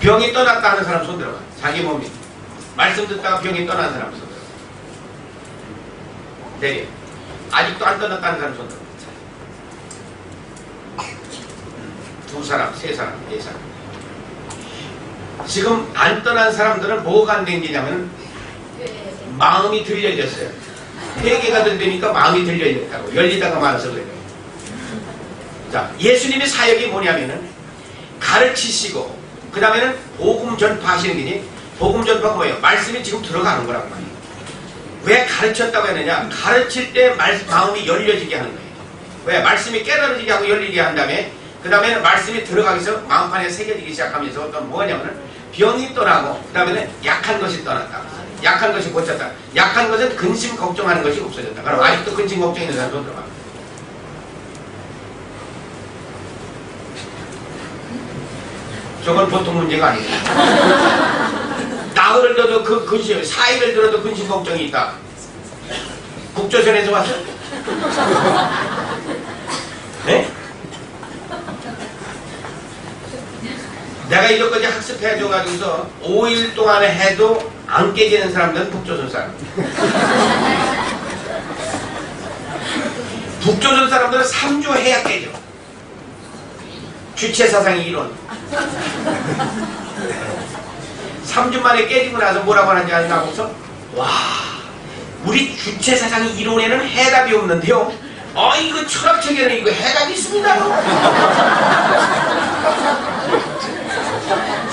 병이 떠났다 하는 사람 손 들어봐. 자기 몸이 말씀 듣다가 병이 떠난 사람 손 들어봐. 내려. 아직도 안 떠났다는 사람 손 들어봐. 두 사람, 세 사람, 네 사람. 지금 안 떠난 사람들은 뭐가 안 된 게냐면 마음이 덜 열렸어요. 회개가 덜 되니까 마음이 덜 열렸다고. 열리다가 말아서 그래요. 자, 예수님의 사역이 뭐냐면은 가르치시고 그 다음에는 복음 전파하시는 거니. 복음 전파가 뭐예요? 말씀이 지금 들어가는 거란 말이에요. 왜 가르쳤다고 했느냐? 가르칠 때 마음이 열려지게 하는 거예요. 왜? 말씀이 깨달아지게 하고 열리게 한 다음에 그 다음에는 말씀이 들어가면서 마음판에 새겨지기 시작하면서 어떤 뭐냐면은 병이 떠나고 그 다음에는 약한 것이 떠났다. 약한 것이 고쳤다. 약한 것은 근심 걱정하는 것이 없어졌다. 그럼 아직도 근심 걱정 있는 사람 손 들어봐. 저건 보통 문제가 아니에요. 나흘을 들어도 그 근심, 4일을 들어도 근심 걱정이 있다. 국조선에서 왔어? 네? 내가 이것까지 학습해줘가지고서 5일 동안에 해도 안 깨지는 사람들은 북조선 사람. 북조선 사람들은 3주 해야 깨져. 주체사상의 이론. 3주 만에 깨지고 나서 뭐라고 하는지 아시나 보소? 와, 우리 주체사상의 이론에는 해답이 없는데요. 이거 철학책에는 이거 해답이 있습니다.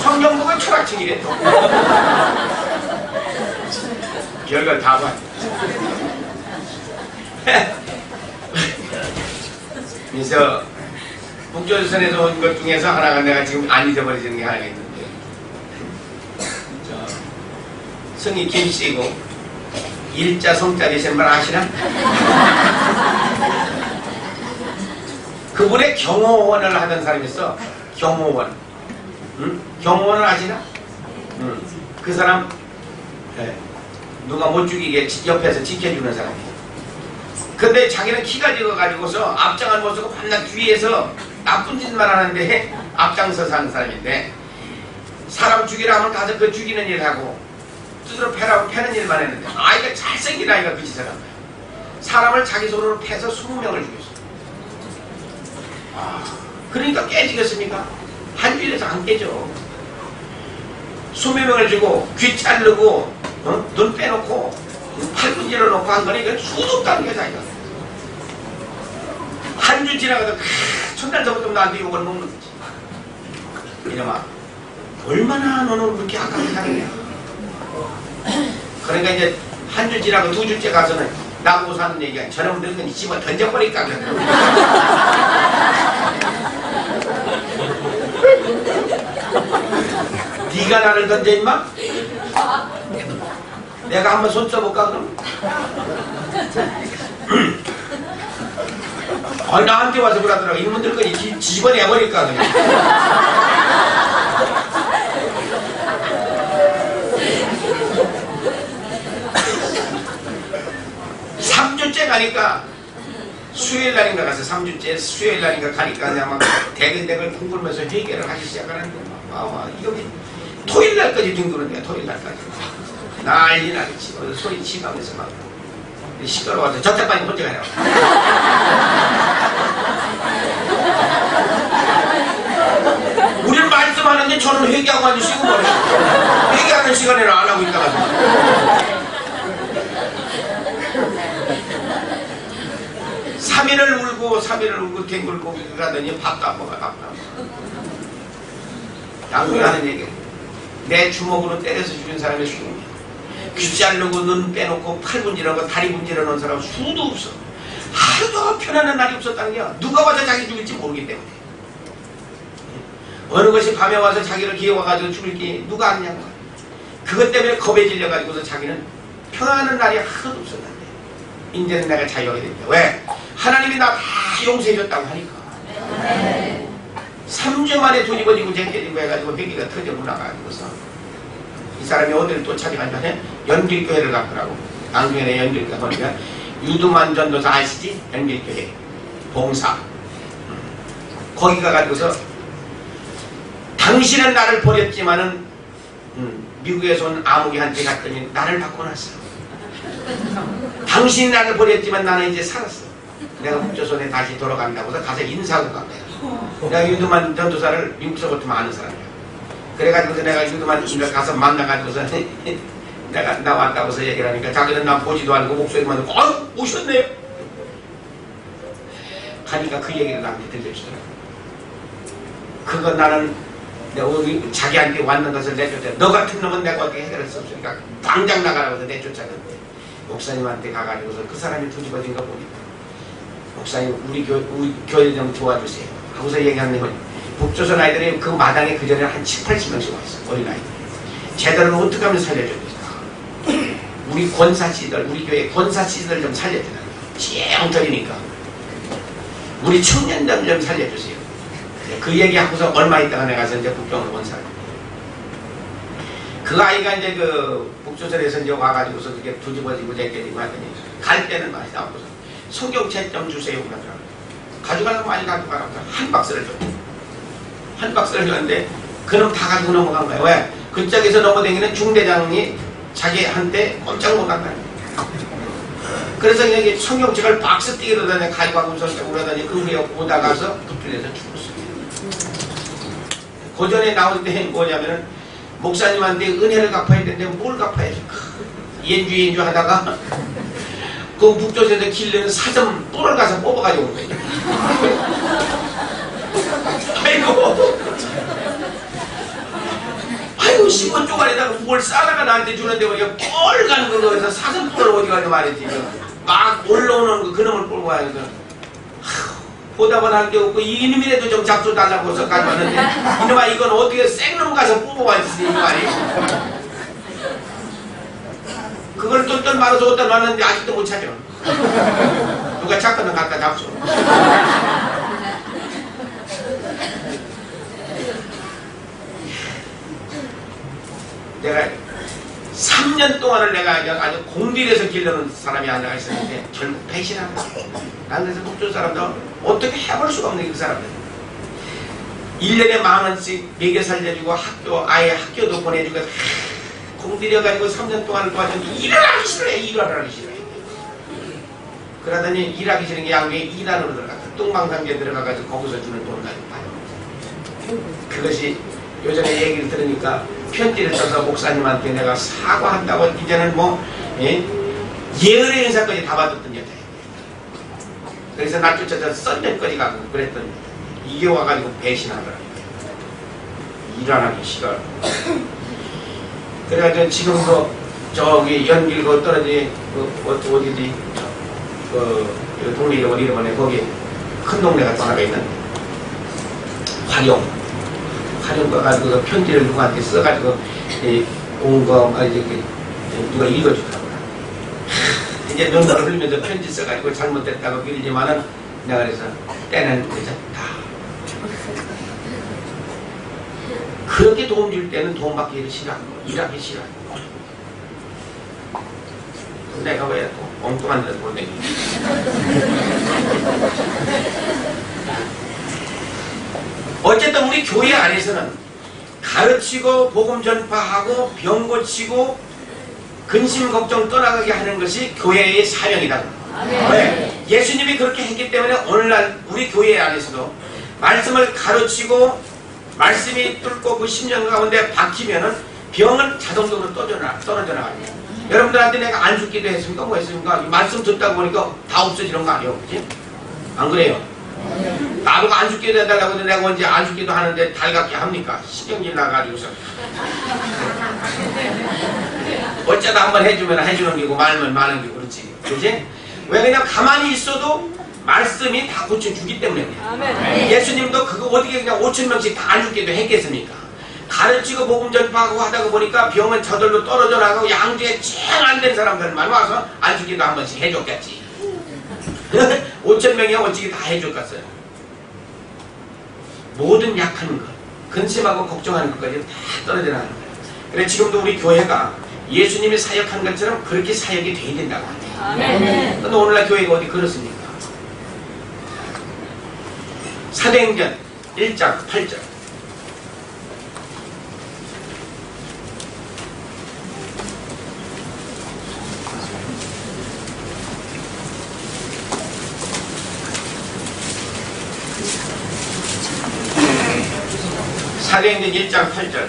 성경보가 철학책이래 또. 별걸 다 봐. 그래서 북조선에서 온 것 중에서 하나가 내가 지금 안 잊어버리는 게 하나 있는데, 성이 김씨고 일자 성자 되시는 분 아시나? 그분의 경호원을 하던 사람이 있어. 경호원. 응? 경호원을 아시나? 응. 그 사람 누가 못 죽이게 옆에서 지켜주는 사람이에요. 근데 자기는 키가 적어가지고서 앞장을 못 서고 반나 뒤에서 나쁜 짓만 하는데 앞장서서 하는 사람인데, 사람 죽이라 하면 가서 그 죽이는 일 하고 스스로 패라고 패는 일만 했는데, 아이가 잘생긴 아이가 그 짓을 한 거야. 사람을 자기 손으로 패서 20명을 죽였어. 그러니까 깨지겠습니까? 한 주일에서 안 깨져. 20명을 주고 귀 자르고 눈 빼놓고 팔꿈치를 놓고 한 거니 이건 수도 없다는 거야. 자기가 한 주 지나가도 첫날서부터 나한테 욕을 먹는 거지. 이놈아, 얼마나 너는 그렇게 아깝게 사느냐. 그러니까 이제 한 주 지나고 2주째 가서는 나보고 사는 얘기야. 저놈 늙은이 집어 던져버릴까 그래. 네가 나를 던져 임마? 내가 한번 손 써볼까 그럼? 나한테 와서 그러더라고. 이놈들 거니 집어내버릴까 그냥. 3주째 가니까 수요일날인가 가서 3주째 수요일날인가 가니까 그냥 막 대근대근 둥글면서 회개를 하기 시작하는데, 여기 토요일날까지 둥그러네. 토요일날까지 난리 나겠지. 소리 치면서 막 시끄러워서 저쪽 빨리 혼자 가라고. 우리는 말씀하는데 저는 회개하고 앉으시고 뭐래요. 회개하는 시간에는 안 하고 있다가 3일을 울고 뒹굴고 가더니 밥도 안 먹어. 양국이 하는 얘기. 내 주먹으로 때려서 죽인 사람의 수도 귀 자르고 눈 빼놓고 팔 분질하고 다리 분질러 놓은 사람 수도 없어. 하루도 편안한 날이 없었다는 게 누가 와서 자기 죽일지 모르기 때문에. 어느 것이 밤에 와서 자기를 기어와가지고 죽일지 누가 아냐고. 그것 때문에 겁에 질려가지고서 자기는 평안한 날이 하나도 없었는데 이제는 내가 자유하게 됩니다. 왜? 하나님이 나 다 용서해줬다고 하니까. 3주 만에 뒤집어지고 제껴지고 해가지고 회개가 터져 올라가지고서 이 사람이 어디를 또 찾아가냐면 연길교회를 갔더라고. 안경에 연길교회 보니까 유두만 전도사 아시지? 연길교회 봉사. 거기 가가지고서 당신은 나를 버렸지만은 미국에서 온 아무개한테 갔더니 나를 바꿔놨어. 당신이 나를 버렸지만 나는 이제 살았어. 내가 북조선에 다시 돌아간다고 해서 가서 인사하고 간 거야. 내가 유두만 전도사를 미국서부터 아는 사람이야. 그래가지고서 내가 유두만 집에 가서 만나가지고서 내가 나왔다고 해서 얘기를 하니까 자기는 나 보지도 않고 목소리만 듣고 오셨네요. 하니까 그 얘기를 나한테 들려주더라고. 그거 나는 자기한테 왔는 것을 내쫓아. 너 같은 놈은 내가 어떻게 해결할 수 없으니까 당장 나가라고 해서 내쫓았는데 목사님한테 가가지고서 그 사람이 뒤집어진 거 보니까 목사님 우리 교회 좀 도와주세요 하고서 얘기하는 건 북조선 아이들이 그 마당에 그 전에 한 70, 80명씩 왔어. 어린아이들. 쟤들은 어떻게 하면 살려줍니까? 우리 권사씨들, 우리 교회 권사씨들 좀 살려주라. 찌엉터리니까 우리 청년들 좀 살려주세요. 그 얘기하고서 얼마 있다가 내가 가서 이제 북경을 온 사람. 그 아이가 이제 그 북조선에서 이제 와가지고서 그게 뒤집어지고 제껴지고 하더니 갈 때는 많이 나오고서 성경책 좀 주세요 그러더라고요. 가져가려고 많이 가져가라고 한 박스를 줬죠. 한 박스를 줬는데 그놈 다 가지고 넘어간 거예요. 왜? 그쪽에서 넘어다니는 중대장이 자기한테 꼼짝 못한다. 그래서 여기 성경책을 박스 띄기로 다니 가져가고서 오라더니 그 위에 오다가서 붙들려서 죽었어요. 그 전에 나올 때 뭐냐면은 목사님한테 은혜를 갚아야 되는데 뭘 갚아야 될까? 연주 하다가 그 북조선에서 길르는 사슴 뿔을 가서 뽑아가지고 온 거예요. 아이고 10원 뭘 싸다가 나한테 주는데 우리가 뻘 가는 거에서 사슴 뿔을 어디 가서 말이지. 막 올라오는 거 그놈을 뽑고 와야 돼. 보다만 할 게 없고 이놈이라도 좀 잡숴 달라고 해서 가져왔는데 이놈아 이건 어떻게 생놈 가서 뽑아와야지 이 말이에요. 그걸 똘똘 말아서 어디다 놨는데 아직도 못 찾아. 누가 찾거나 갖다 잡숴. 내가 3년 동안을 내가 아주 공들여서 길러놓은 사람이 앉아 있었는데 결국 배신한다. 난 그래서 북조 사람들 어떻게 해볼 수가 없는 그 사람들. 1년에 10,000원씩 먹여 살려주고 아예 학교도 보내주고 공들여가지고 3년 동안을 도와줬는데 일을 하기 싫어해. 일을 하기 싫어해. 그러더니 일하기 싫은 게 양쪽에 일하는 들어갔다. 뚱방상계에 들어가가지고 거기서 주는 돈을 가지고 봐요. 그것이 요즘에 얘기를 들으니까 편지를 써서 목사님한테 내가 사과한다고 이제는 뭐 예언의 인사까지 다 받았던 여자예요. 그래서 날 쫓아서 썬전까지 가고 그랬더니 이게 와가지고 배신하더라고요. 일 안 하기 싫어. 그래가지고 지금도 저기 연길고 떨어지 어디지 그 동네 이름 어디로 거기 큰 동네가 하나가 있는데 활용 가가지고 편지를 누구한테 써가지고 온 거 누가 읽어주더라고요. 이제 눈물을 흘리면서 편지 써가지고 잘못됐다고 빌리지만은 내가 그래서 때는 늦었다. 그렇게 도움 줄 때는 도움 받기 싫어하고 일하기 싫어하고 내가 왜 또 엉뚱한 데서 보내기. 어쨌든 우리 교회 안에서는 가르치고 복음 전파하고 병 고치고 근심 걱정 떠나가게 하는 것이 교회의 사명이다. 네. 예수님이 그렇게 했기 때문에 오늘날 우리 교회 안에서도 말씀을 가르치고 말씀이 뚫고 그 심령 가운데 박히면은 병은 자동적으로 떨어져 나갑니다. 여러분들한테 내가 안 죽기도 했습니까? 뭐 했습니까? 말씀 듣다 보니까 다 없어지는 거 아니에요? 그치? 안 그래요? 나보고 안 죽기도 해달라고 해도 내가 언제 안 죽기도 하는데 달갑게 합니까? 신경질 나가지고서. 어쩌다 한번 해주면 해주는 게고 말면 마는 게 그렇지. 그치? 왜 그냥 가만히 있어도 말씀이 다 고쳐주기 때문에 그래요. 예수님도 그거 어떻게 그냥 5,000명씩 다 안 죽기도 했겠습니까? 가르치고 복음 전파하고 하다가 보니까 병은 저절로 떨어져 나가고 양주에 쨍 안 된 사람들만 와서 안 죽기도 한 번씩 해줬겠지. 5,000명이 어찌게 다 해줬겠어요. 모든 약한 것, 근심하고 걱정하는 것까지 다 떨어져 나가는 거예요. 그래 지금도 우리 교회가 예수님이 사역한 것처럼 그렇게 사역이 돼야 된다고 하네요. 근데 오늘날 교회가 어디 그렇습니까? 사도행전 1장 8절. 사도행전 1장 8절.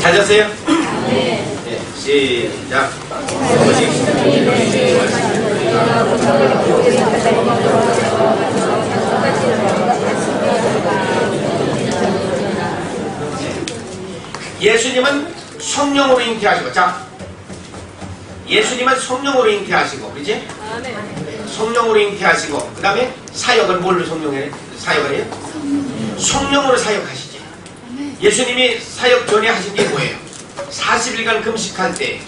찾았어요? 네. 시작. 예수님은 성령으로 잉태하시고, 자, 예수님은 성령으로 잉태하시고, 그렇지? 성령으로 잉태하시고, 그 다음에 사역은 뭘로 사역을 해요? 성령으로 사역하시지. 예수님이 사역 전에 하신 게 뭐예요? 40일간 금식할 때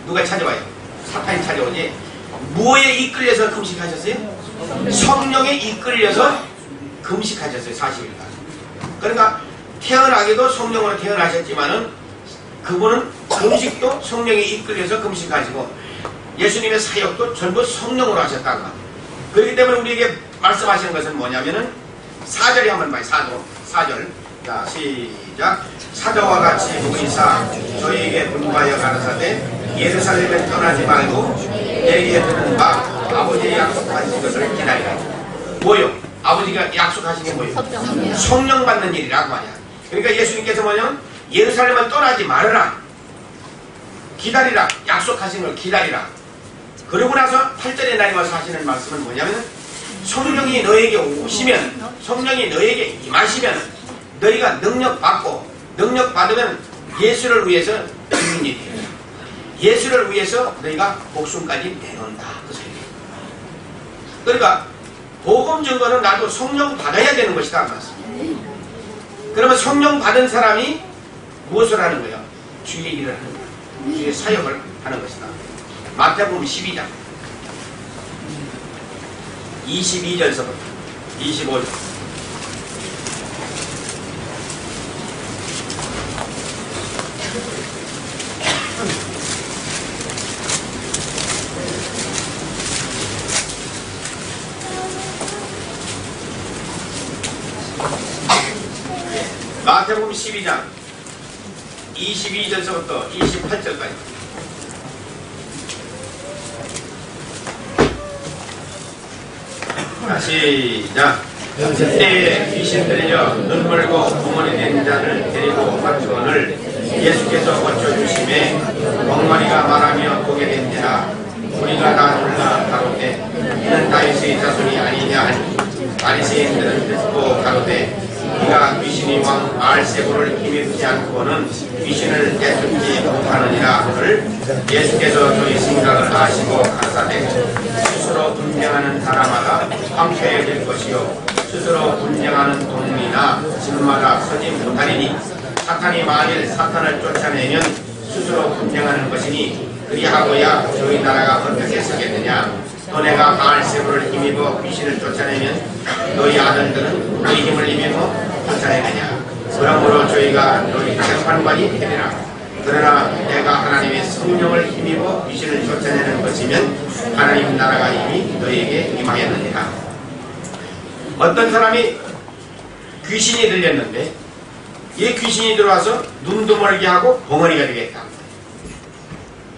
누가 찾아와요? 사탄이 찾아오지. 뭐에 이끌려서 금식하셨어요? 성령에 이끌려서 금식하셨어요. 40일간. 그러니까 태어나기도 성령으로 태어나셨지만은 그분은 금식도 성령에 이끌려서 금식하시고 예수님의 사역도 전부 성령으로 하셨다고. 그렇기 때문에 우리에게 말씀하시는 것은 뭐냐면은 4절에 한번 봐요. 4절. 자, 시작. 사자와 같이 보이사 저희에게 분부하여 가라사대 예루살렘에 떠나지 말고 내게 들은 바 아버지의 약속하신 것을 기다리라. 뭐요? 아버지가 약속하신 게 뭐예요? 성령 받는 일이라고 말이야. 그러니까 예수님께서 뭐냐면 예루살렘을 떠나지 말아라. 기다리라. 약속하신 걸 기다리라. 그러고 나서 8절에 날이 와서 하시는 말씀은 뭐냐면 성령이 너에게 오시면, 성령이 너에게 임하시면 너희가 능력 받고, 능력 받으면 예수를 위해서 죽는 일이에요. 예수를 위해서 너희가 목숨까지 내놓는다. 그 소리예요. 그러니까 복음 증거는 나도 성령 받아야 되는 것이다. 맞습니다. 그러면 성령 받은 사람이 무엇을 하는 거예요? 주의 일을 하는 거예요. 주의 사역을 하는 것이다. 마태복음 12장 22절서부터 25절. 마태복음 12장 22절서부터 28절까지. 시작. 그때에 귀신 들려 눈멀고 벙어리 된 자를 데리고 맞추거늘 예수께서 고쳐주심에 벙어리가 말하며 보게 된지라. 우리가 다 놀라 가로되 이는 다윗의 자손이 아니냐 하니 바리새인들은 듣고 가로되 네가 귀신이 왕 바알세불을 힘에 두지 않고는 귀신을 내쫓지 못하느니라. 를 예수께서 저희 생각을 아시고 가라사대 스스로 분쟁하는 사람마다 황폐해질 것이요 스스로 분쟁하는 동물이나 집마다 서지 못하리니 사탄이 만일 사탄을 쫓아내면 스스로 분쟁하는 것이니 그리하고야 저희 나라가 어떻게 서겠느냐. 또 내가 바알세불을 힘입어 귀신을 쫓아내면 너희 아들들은 너희 힘을 힘입어 쫓아내느냐. 그러므로 저희가 너희 재판관이 되리라. 그러나 내가 하나님의 성령을 힘입어 귀신을 쫓아내는 것이면 하나님 나라가 이미 너희에게 임하였느니라. 어떤 사람이 귀신이 들렸는데 이 귀신이 들어와서 눈도 멀게 하고 벙어리가 되겠다.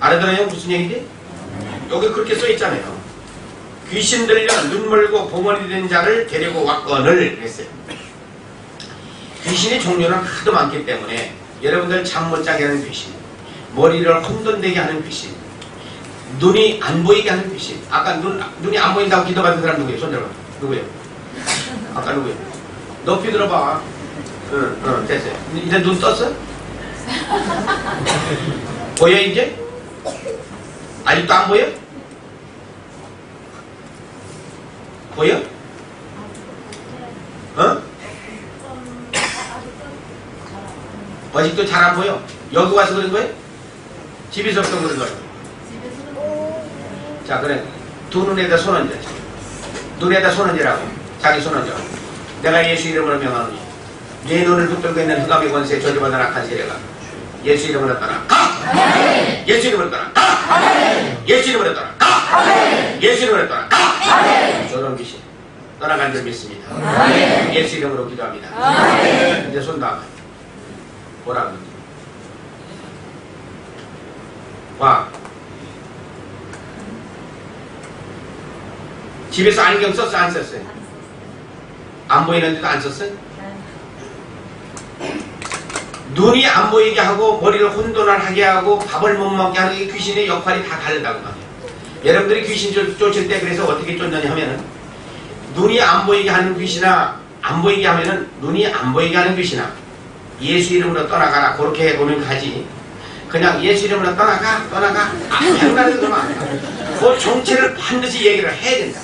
알아들어요? 무슨 얘기지? 여기 그렇게 써있잖아요. 귀신 들려 눈 멀고 벙어리 된 자를 데리고 왔거늘 했어요. 귀신의 종류는 하도 많기 때문에 여러분들 잠 못 자게 하는 귀신, 머리를 혼돈되게 하는 귀신, 눈이 안 보이게 하는 귀신. 아까 눈이 안 보인다고 기도받은 사람 누구예요? 손들어봐. 누구예요? 아까 누구예요? 높이 들어봐. 응, 됐어요. 이제 눈 떴어? 보여 이제? 아직도 안 보여? 보여? 어? 아직도 잘 안 보여? 여기 와서 그런 거예요? 집에서부터 그런 거예요? 자, 그래. 두 눈에다 손 얹어. 눈에다 손 얹으라고. 자기 손 얹어. 내가 예수 이름으로 명하노니 네 눈을 붙들고 있는 흑암의 권세에 저주받은 악한 세력아, 예수 이름으로 떠나 가! 예수 이름으로 떠나 가! 예수 이름으로 떠나 가! 예수 이름으로 떠나 가! 저런 귀신 떠나간 줄 믿습니다. 예수 이름으로 기도합니다. 이제 손 놔봐. 보라고. 와. 집에서 안경 썼어? 안 썼어요? 안 보이는데도 안 썼어요? 눈이 안 보이게 하고 머리를 혼돈하게 하고 밥을 못 먹게 하는 게 귀신의 역할이 다 다르다고 말이에요. 여러분들이 귀신 쫓을 때 그래서 어떻게 쫓느냐 하면은 눈이 안 보이게 하는 귀신이나 안 보이게 하면은 눈이 안 보이게 하는 귀신이나 예수 이름으로 떠나가라 그렇게 해보면 가지. 그냥 예수 이름으로 떠나가 아무 말도 그러면 안 돼. 그 정체를 반드시 얘기를 해야 된다.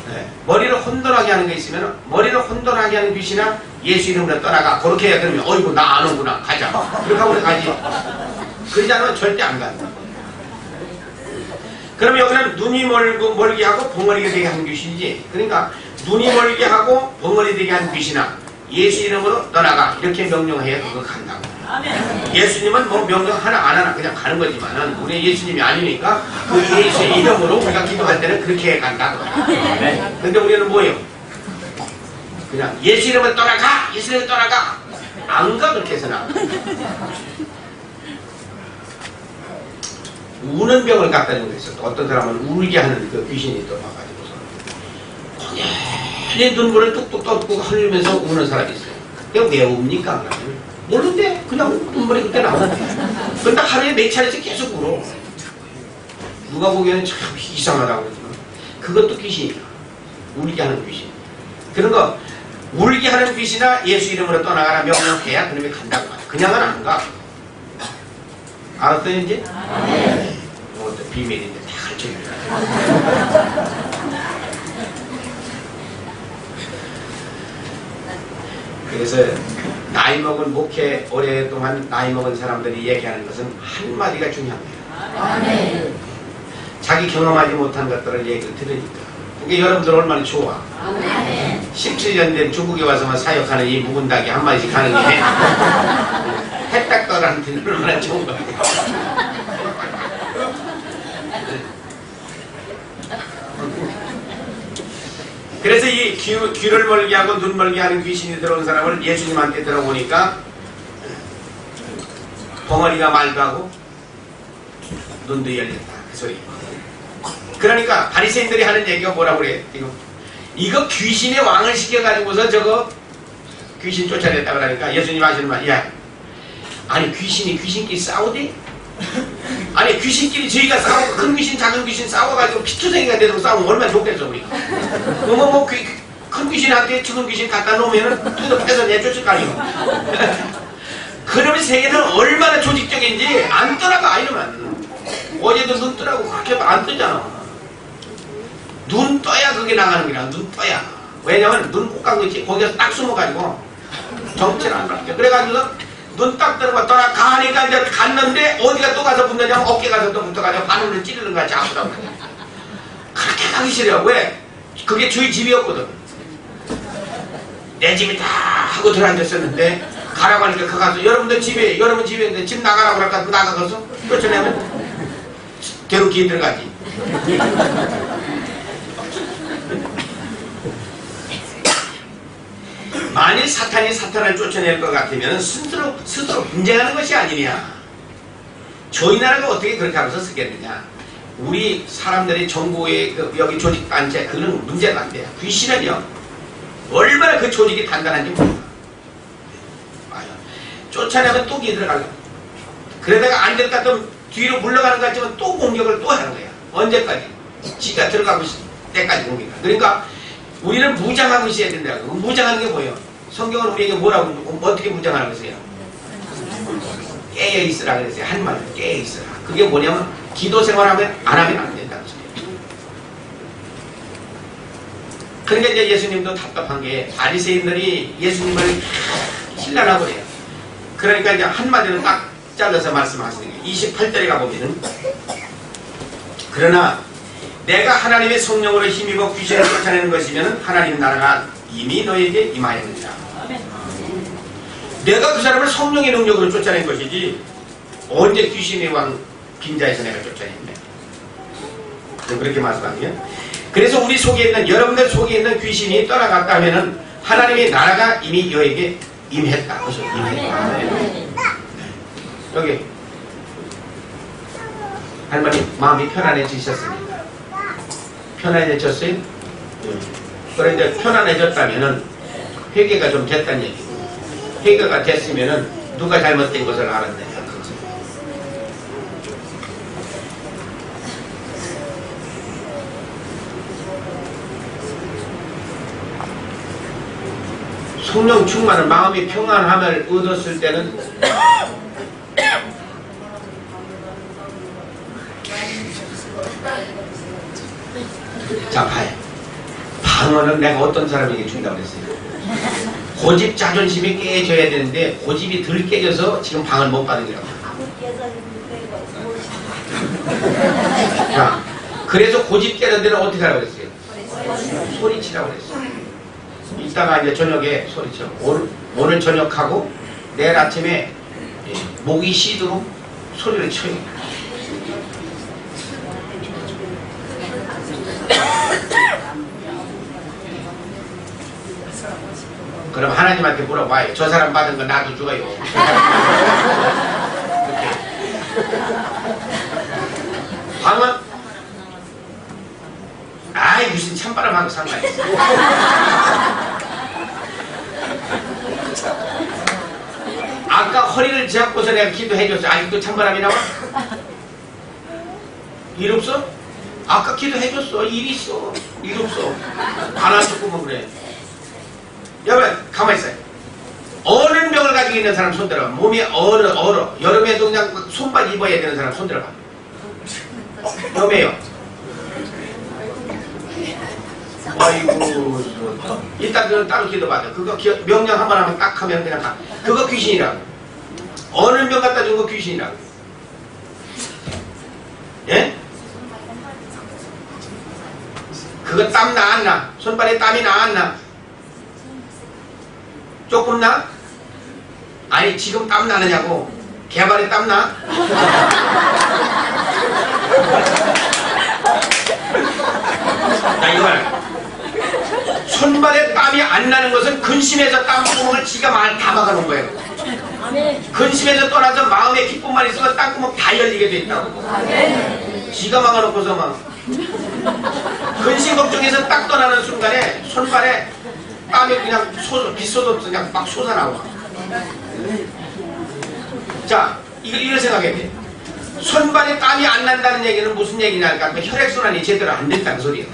네. 머리를 혼돈하게 하는 게 있으면 머리를 혼돈하게 하는 귀신이나 예수 이름으로 떠나가 그렇게 해야 그러면 어이구 나 안 오구나 가자 그렇게 하고 가지. 그러지 않으면 절대 안 간다. 그러면 여기는 눈이 멀게 하고 벙어리가 되게 하는 귀신이지. 그러니까 눈이 멀게 하고 벙어리 되게 하는 귀신아 예수 이름으로 떠나가 이렇게 명령해야 그거 간다고. 예수님은 뭐 명령 하나 안 하나 그냥 가는 거지만은 우리 예수님이 아니니까 그 예수의 이름으로 우리가 기도할 때는 그렇게 간다고. 근데 우리는 뭐예요? 그냥 예수 이름으로 떠나가! 예수 이름으로 떠나가! 안 가 그렇게 해서는 안 가. 우는 병을 갖다 주는 거 있어. 어떤 사람은 울게 하는 그 귀신이 또 와가지고서 내 눈물을 뚝뚝 떠고 흘리면서 우는 사람이 있어요. 이거 왜 웁니까? 모르는데 그냥 눈물이 그때 나와. 그런데 하루에 몇 차례씩 계속 울어. 누가 보기에는 참 이상하다고 그러지만 그것도 귀신이야. 울게 하는 귀신. 그런 거 울게 하는 귀신이나 예수 이름으로 떠나가라 명령해야 그놈이 간다고 하죠. 그냥은 안 가. 알았어요 이제? 뭐 비밀인데 다 가르쳐줘야. 그래서 나이 먹은 목회 오랫동안 나이 먹은 사람들이 얘기하는 것은 한마디가 중요합니다. 자기 경험하지 못한 것들을 얘기를 들으니까 그게 여러분들 얼마나 좋아. 17년 된 중국에 와서만 사역하는 이 묵은 닭이 한마디씩 하는 게 햇닭들한테는 얼마나 좋은 거야. 그래서 이 귀를 멀게 하고 눈 멀게 하는 귀신이 들어온 사람을 예수님한테 들어보니까 벙어리가 맑고 눈도 열렸다. 그 소리. 그러니까 바리새인들이 하는 얘기가 뭐라고 그래? 이거 귀신의 왕을 시켜가지고서 저거 귀신 쫓아냈다 그러니까 예수님 하시는 말, 야, 아니 귀신이 귀신끼리 싸우대? 아니 귀신끼리 저희가 싸우고 큰 귀신 작은 귀신 싸워가지고 피투성이가 되도록 싸우면 얼마나 좋겠어 우리가. 큰 귀신한테 작은 귀신 갖다 놓으면은 뜯어패서 내쫓을 거 아니에요. 그놈의 세계는 얼마나 조직적인지 안 떠나가 이러면. 어제도 눈 뜨라고 그렇게 해도 안 뜨잖아. 눈 떠야 그게 나가는 거야. 눈 떠야. 왜냐면 눈 꼭 간 거지. 거기서 딱 숨어가지고 정체를 안 가르쳐. 그래가지고 눈 딱 뜨는 거 떠나 가니까 이제 갔는데 어디가 또 가서 붙느냐면 어깨 가서 또 붙어가지고 바늘을 찌르는 거 같이 아프다고 그래. 그렇게 가기 싫어. 왜? 그게 저희 집이었거든. 내 집이다 하고 들어앉았었는데 가라고 하니까 그 가서 여러분 집에 있는데 집 나가라고 할까 나가서 쫓아내면 대로기에 들어가지. 만일 사탄이 사탄을 쫓아낼 것 같으면 스스로 분쟁하는 것이 아니냐. 저희 나라가 어떻게 그렇게 하면서 쓰겠느냐. 우리 사람들이 정부의 여기 조직단체 그런 문제가 안 돼요. 귀신은요 얼마나 그 조직이 단단한지 몰라. 쫓아내면 또 기들어가려고. 그러다가 안 될 것 같으면 뒤로 물러가는 것 같지만 또 공격을 또 하는 거야. 언제까지? 지가 들어가고 있을 때까지 공격하는. 그러니까 우리는 무장하고 있어야 된다고. 무장하는 게 뭐예요? 성경은 우리에게 뭐라고 어떻게 무장하라고 했어요? 깨어 있으라 그랬어요. 한마디로 깨어 있으라. 그게 뭐냐면 기도 생활하면 안 하면 안 된다는 소리예요. 그러니까 이제 예수님도 답답한 게 바리새인들이 예수님을 신랄하고 그래요. 그러니까 이제 한마디로 딱 잘라서 말씀하시는 게 28절에 가보면은 그러나 내가 하나님의 성령으로 힘입어 귀신을 쫓아내는 것이면 하나님 나라가 이미 너에게 임하였느니라. 내가 그 사람을 성령의 능력으로 쫓아낸 것이지 언제 귀신의 왕 빈자에서 내가 쫓아냈네. 그렇게 말씀하면 그래서 우리 속에 있는 여러분들 속에 있는 귀신이 떠나갔다면은 하나님의 나라가 이미 너에게 임했다. 그래서 임했다. 네. 여기 할머니 마음이 편안해지셨습니까? 편안해졌어요? 네. 그런데 편안해졌다면은 회개가 좀 됐다는 얘기고 회개가 됐으면은 누가 잘못된 것을 알았네. 성령 충만은 마음이 평안함을 얻었을 때는 자 봐요. 방언은 내가 어떤 사람에게 준다고 그랬어요. 고집 자존심이 깨져야 되는데 고집이 덜 깨져서 지금 방언 못 받은 거라고. 자, 그래서 고집 깨는 데는 어떻게 하라고 그랬어요? 소리치라고 그랬어요. 이따가 이제 저녁에 소리쳐. 오늘 저녁하고 내일 아침에 목이 쉬도록 소리를 쳐요. 그럼 하나님한테 물어봐요. 저 사람 받은 거 나도 줘요. 방언? 아이 무슨 찬바람하고 상관이 있어. 아까 허리를 잡고서 내가 기도해줬어. 아직도 찬바람이 나와? 일 없어? 아까 기도해줬어. 일 있어. 일 없어. 안 하셨구만 그래. 여러분 가만히 있어요. 어른 병을 가지고 있는 사람 손들어봐. 몸이 얼어. 여름에도 그냥 손발 입어야 되는 사람 손들어봐. 여매요. 아이고 일단 그건 따로 기도받아. 그거 명령 한번 하면 딱 하면 그냥 가. 그거 귀신이라고. 어른 병 갖다 준 거 귀신이라고. 예? 그거 땀 나았나? 손발에 땀이 나았나? 조금 나? 아니 지금 땀 나느냐고. 개발에 땀 나? 자 이걸 손발에 땀이 안 나는 것은 근심해서 땀구멍을 지가 다 막아놓은 거예요. 근심해서 떠나서 마음의 기쁨만 있어서 땀구멍 다 열리게 돼 있다고. 지가 막아놓고서 막 근심 걱정해서 딱 떠나는 순간에 손발에 땀이 그냥 빗소도 그냥 막 솟아나와. 자 이걸 생각해야 돼. 손발에 땀이 안 난다는 얘기는 무슨 얘기냐 할까? 혈액순환이 제대로 안 된다는 소리예요.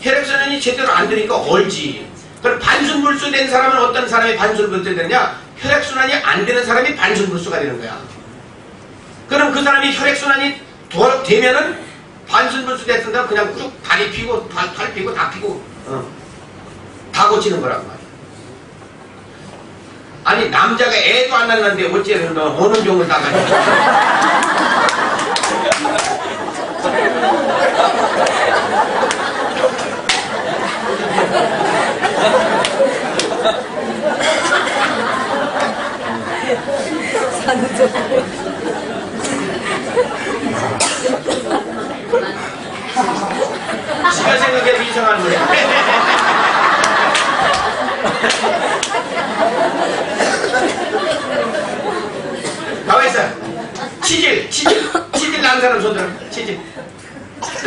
혈액순환이 제대로 안 되니까 얼지. 그럼 반순불수 된 사람은 어떤 사람이 반순불수 되느냐? 혈액순환이 안 되는 사람이 반순불수가 되는 거야. 그럼 그 사람이 혈액순환이 되면은 반순불수 됐던 사람 그냥 쭉 다리 피고 팔 피고 다 피고 다 고치는 거란 말이야. 아니 남자가 애도 안 낳는데 어째는 너 어느 종을 다 가지고 지가 생각해도 이상한 거야. 가만있어. 치질 난 사람 손들어. 치질.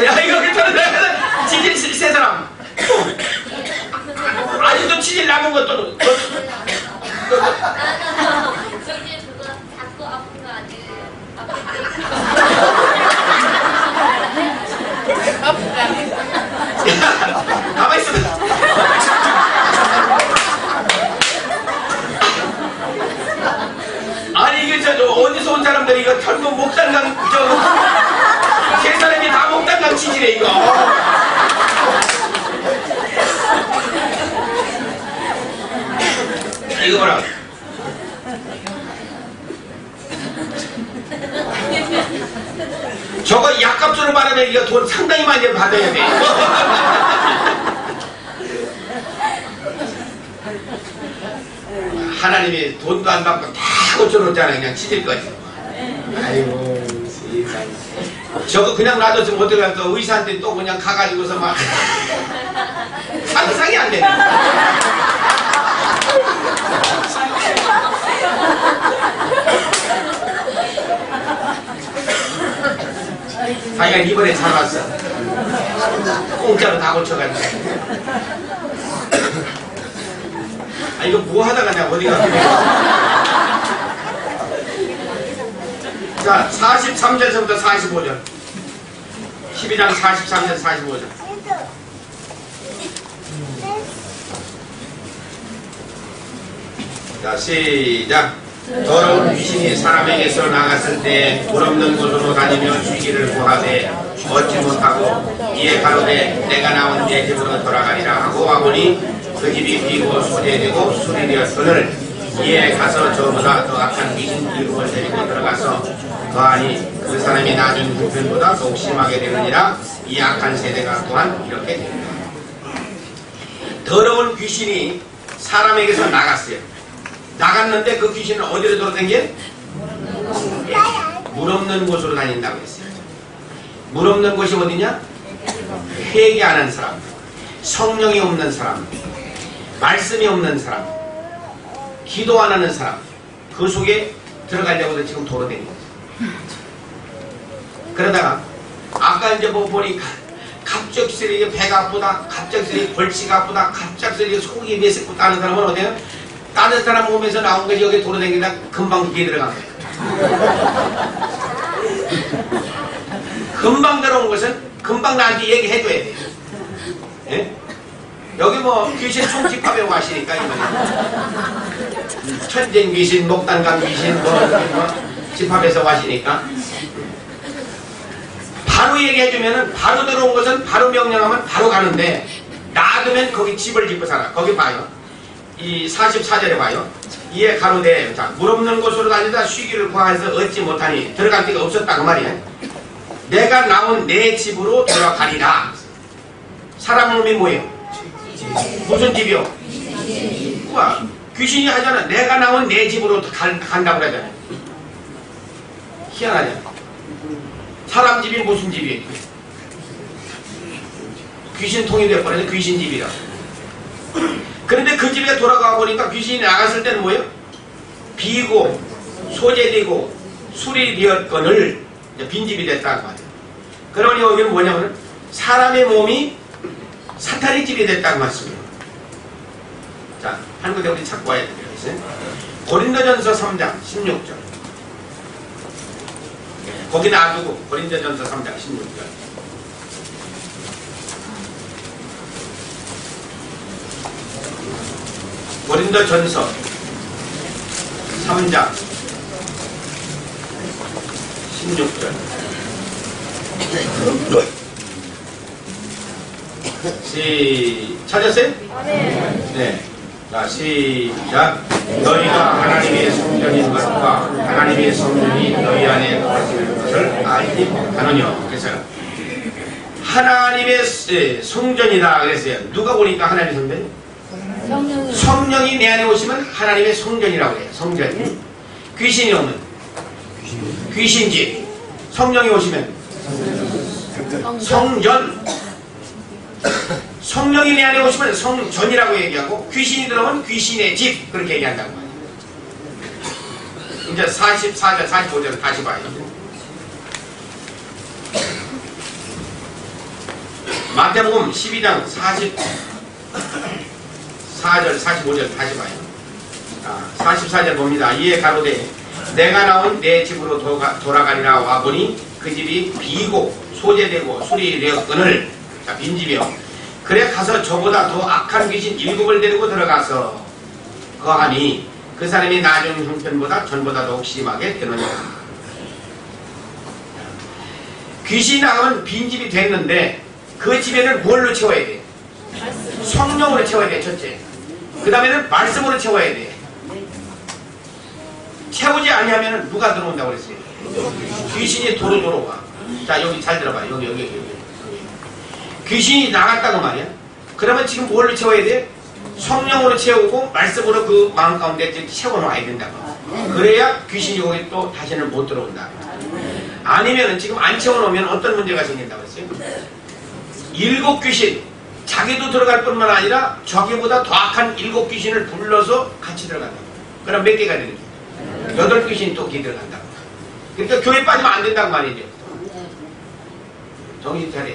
야 이거 괜찮아. 치질 세 사람. 아직도 치질 남은 것도 저기 그거 자꾸 아픈 거 아니에요? 가만있어. 아니 이게 저 어디서 온 사람들이 이거 결국 목단강 세 사람이 다 목단강 치질해 이거. 이거 뭐라. 저거 약값으로 말하면 이거 돈 상당히 많이 받아야 돼. 하나님이 돈도 안 받고 다 고쳐놓잖아. 그냥 치질까지. 아이고 세상에. 저거 그냥 놔뒀으면 어떻게 할까. 의사한테 또 그냥 가가지고서 막 상상이 안 되네. 자기가 이번에 잘 왔어. 공짜로 다 고쳐가지고. 아 이거 뭐 하다가 내가 어디가. 자 43절부터 45절. 12장 43절 45절. 자 시작. 더러운 귀신이 사람에게서 나갔을 때 물 없는 곳으로 다니며 쉬기를 구하되 얻지 못하고 이에 가로되 내가 나온 내 집으로 돌아가리라 하고 와보니 그 집이 비고 소재되고 술이 되었거늘 이에 가서 저보다 더 악한 귀신 일곱을 데리고 들어가서 거하니 그 사람이 나중 그편보다 더욱 심하게 되느니라. 이 악한 세대가 또한 이렇게 됩니다. 더러운 귀신이 사람에게서 나갔어요. 나갔는데 그 귀신은 어디로 돌아다녀? 물 없는 곳으로 다닌다고 했어요. 물 없는 곳이 어디냐? 회개 안 한 사람, 성령이 없는 사람, 말씀이 없는 사람, 기도 안 하는 사람, 그 속에 들어가려고 지금 돌아다니는 거죠. 그러다가 아까 이제 뭐 보니까 갑작스레 배가 아프다, 갑작스레 골치가 아프다, 갑작스레 속이 메스고 하는 사람은 어때요? 다른 사람 몸에서 나온 것이 여기 돌아다니다 금방 뒤에 들어간 거예요. 금방 들어온 것은 금방 나한테 얘기해줘야 돼요. 예? 여기 뭐 귀신 총집합에 와시니까 이번에 천진 귀신, 목단강 귀신 뭐 집합에서 와시니까 바로 얘기해주면은 바로 들어온 것은 바로 명령하면 바로 가는데 놔두면 거기 집을 짓고 살아. 거기 봐요. 이 44절에 봐요. 이에 가로되 자, 물 없는 곳으로 다니다 쉬기를 구하여서 얻지 못하니 들어갈 데가 없었다 그 말이에요. 내가 나온 내 집으로 돌아가리라. 사람 몸이 뭐예요? 무슨 집이요? 우와, 귀신이 하잖아. 내가 나온 내 집으로 간다고 그러잖아요. 희한하잖아. 사람 집이 무슨 집이에요? 귀신 통이 되어버려서 귀신 집이라. 그런데 그 집에 돌아가 보니까 귀신이 나갔을 때는 뭐예요? 비고 소재되고 술이 되었거늘 빈집이 됐다고 하죠. 그러니 여기는 뭐냐면 사람의 몸이 사탄의 집이 됐다고 말씀이에요. 자, 한 군데 우리 찾고 와야 되겠어요. 고린도전서 3장 16절. 거기 놔두고 고린도전서 3장 16절. 고린도전서 3장 16절. 찾았어요? 네. 자, 시작. 너희가 하나님의 성전인 것과 하나님의 성전이 너희 안에 거하시는 것을 알지 못하느냐. 그래서 하나님의 성전이다 그랬어요. 누가 보니까 하나님의 성전이? 성령이 내 안에 오시면 하나님의 성전이라고 해요. 성전. 귀신이 오면 귀신집. 성령이 오시면 성전. 성령이 내 안에 오시면 성전이라고 얘기하고 귀신이 들어오면 귀신의 집 그렇게 얘기한다고 말이에요. 이제 44절 45절 다시 봐요. 마태복음 12장 44절 45절 다시 봐요. 44절 봅니다. 이에 가로되 내가 나온 내 집으로 돌아가리라 와보니 그 집이 비고 소재되고 수리되었거늘. 자, 빈집이요. 그래 가서 저보다 더 악한 귀신 7을 데리고 들어가서 거하니 그 사람이 나중 형편보다 전보다 더욱 심하게 되느냐. 귀신이 나가면 빈집이 됐는데 그 집에는 뭘로 채워야 돼? 성령으로 채워야 돼. 첫째. 그 다음에는 말씀으로 채워야 돼. 채우지 아니하면 누가 들어온다고 그랬어요? 귀신이 도로도로 와. 자, 여기 잘 들어봐요. 여기. 귀신이 나갔다고 말이야. 그러면 지금 뭘로 채워야 돼? 성령으로 채우고 말씀으로 그 마음 가운데 채워놔야 된다고. 그래야 귀신이 거기 또 다시는 못 들어온다. 아니면은 지금 안 채워놓으면 어떤 문제가 생긴다고 했어요? 7 귀신, 자기도 들어갈 뿐만 아니라 저기보다 더 악한 7 귀신을 불러서 같이 들어간다고. 그럼 몇 개가 되는 거야? 8 귀신이 또 기 들어간다고. 그러니까 교회 빠지면 안 된다고 말이죠. 정신 차려.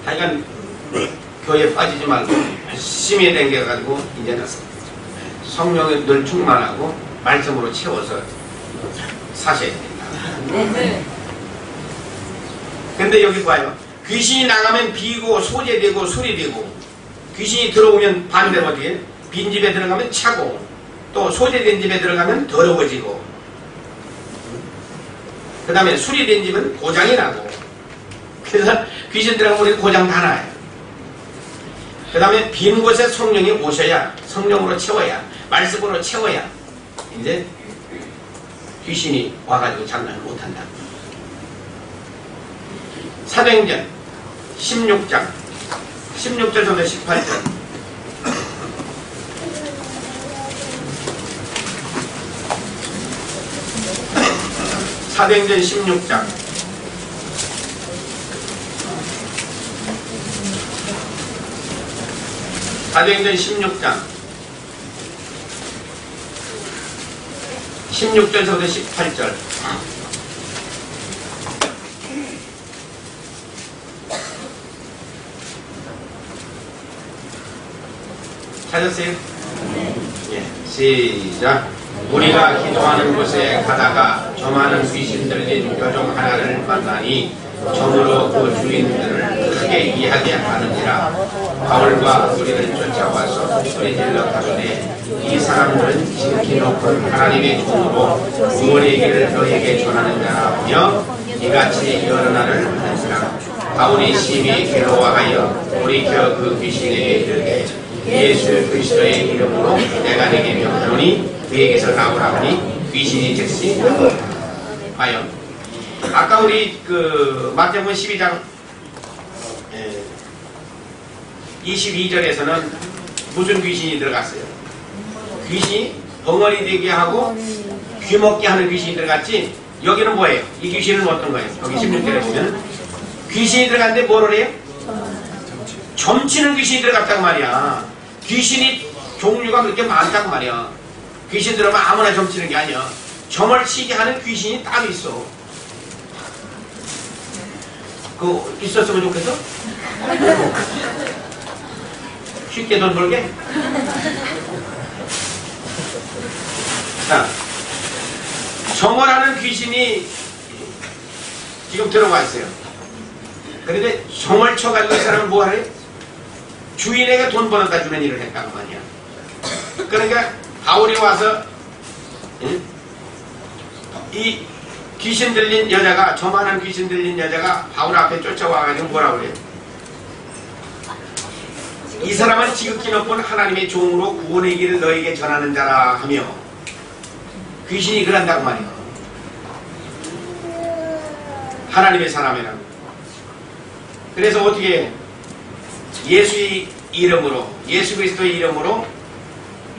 하여간 교회에 빠지지 말고 열심히 댕겨가지고 이제는 성령에 늘 충만하고 말씀으로 채워서 사셔야 된다. 근데 여기 봐요. 귀신이 나가면 비고 소재되고 수리되고, 귀신이 들어오면 반대로 어떻게? 빈집에 들어가면 차고, 또 소재된 집에 들어가면 더러워지고, 그 다음에 수리된 집은 고장이 나고. 그래서 귀신 들어가면 우리 고장 다 나요. 그 다음에 빈 곳에 성령이 오셔야, 성령으로 채워야, 말씀으로 채워야 이제 귀신이 와가지고 장난을 못한다. 사도행전 16장 16절부터 18절. 사도행전 16장 사도행전 16장 16절부터 18절. 찾았어요? 예, 시작. 우리가 기도하는 곳에 가다가 저 많은 귀신 들린 여종 하나를 만나니 점으로 그 주인들을 크게 이해하게 하는지라. 바울과 우리를 쫓아와서 소리질러 가로되 이 사람들은 지극히 높은 하나님의 종으로 우리에게를 너에게 전하는 자라며 이같이 여러 날을 하는지라. 바울이 심히 괴로워하여 돌이켜 그 귀신에게 이르되 예수 그리스도의 이름으로 내가 네게 명하노니 그에게서 나오라 하니 귀신이 즉시 나오라. 과연 아까 우리 그 마태복음 12장 22절에서는 무슨 귀신이 들어갔어요? 귀신이 벙어리 되게 하고 귀먹게 하는 귀신이 들어갔지. 여기는 뭐예요? 이 귀신은 어떤 거예요? 여기 16절에 보면 귀신이 들어갔는데 뭐를 해요? 점치는 귀신이 들어갔다고 말이야. 귀신이 종류가 그렇게 많다고 말이야. 귀신 들어가면 아무나 점치는 게 아니야. 점을 치게 하는 귀신이 따로 있어. 그거 있었으면 좋겠어? 쉽게 돈 벌게? 자, 점을 하는 귀신이 지금 들어와 있어요. 그런데 점을 쳐가지고 이 사람은 뭐 하래? 주인에게 돈 벌어다 주는 일을 했다고 말이야. 그러니까 바울이 와서 이 귀신 들린 여자가, 저만한 귀신 들린 여자가 바울 앞에 쫓아와가지고 뭐라고 그래요? 이 사람은 지극히 높은 하나님의 종으로 구원의 길을 너에게 전하는 자라 하며 귀신이 그런다고 말이야. 하나님의 사람이라고. 그래서 어떻게 해? 예수의 이름으로, 예수 그리스도의 이름으로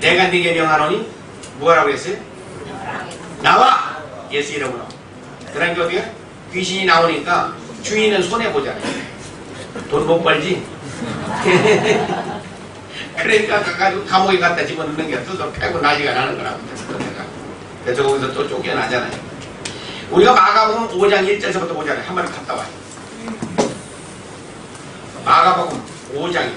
내가 네게 명하노니 뭐라고 했어요? 나와! 예수 이름으로. 그러니까 어떻게 해? 귀신이 나오니까 주인은 손해보잖아요. 돈 못 벌지? 그러니까 가가지고 감옥에 갖다 집어넣는 게 뜯어 패고 난리가 나는 거라고. 그래서 거기서 또 쫓겨나잖아요. 우리가 마가복음 5장 1절에서부터 5장에 한 마리 갔다 와요. 마가복음 5장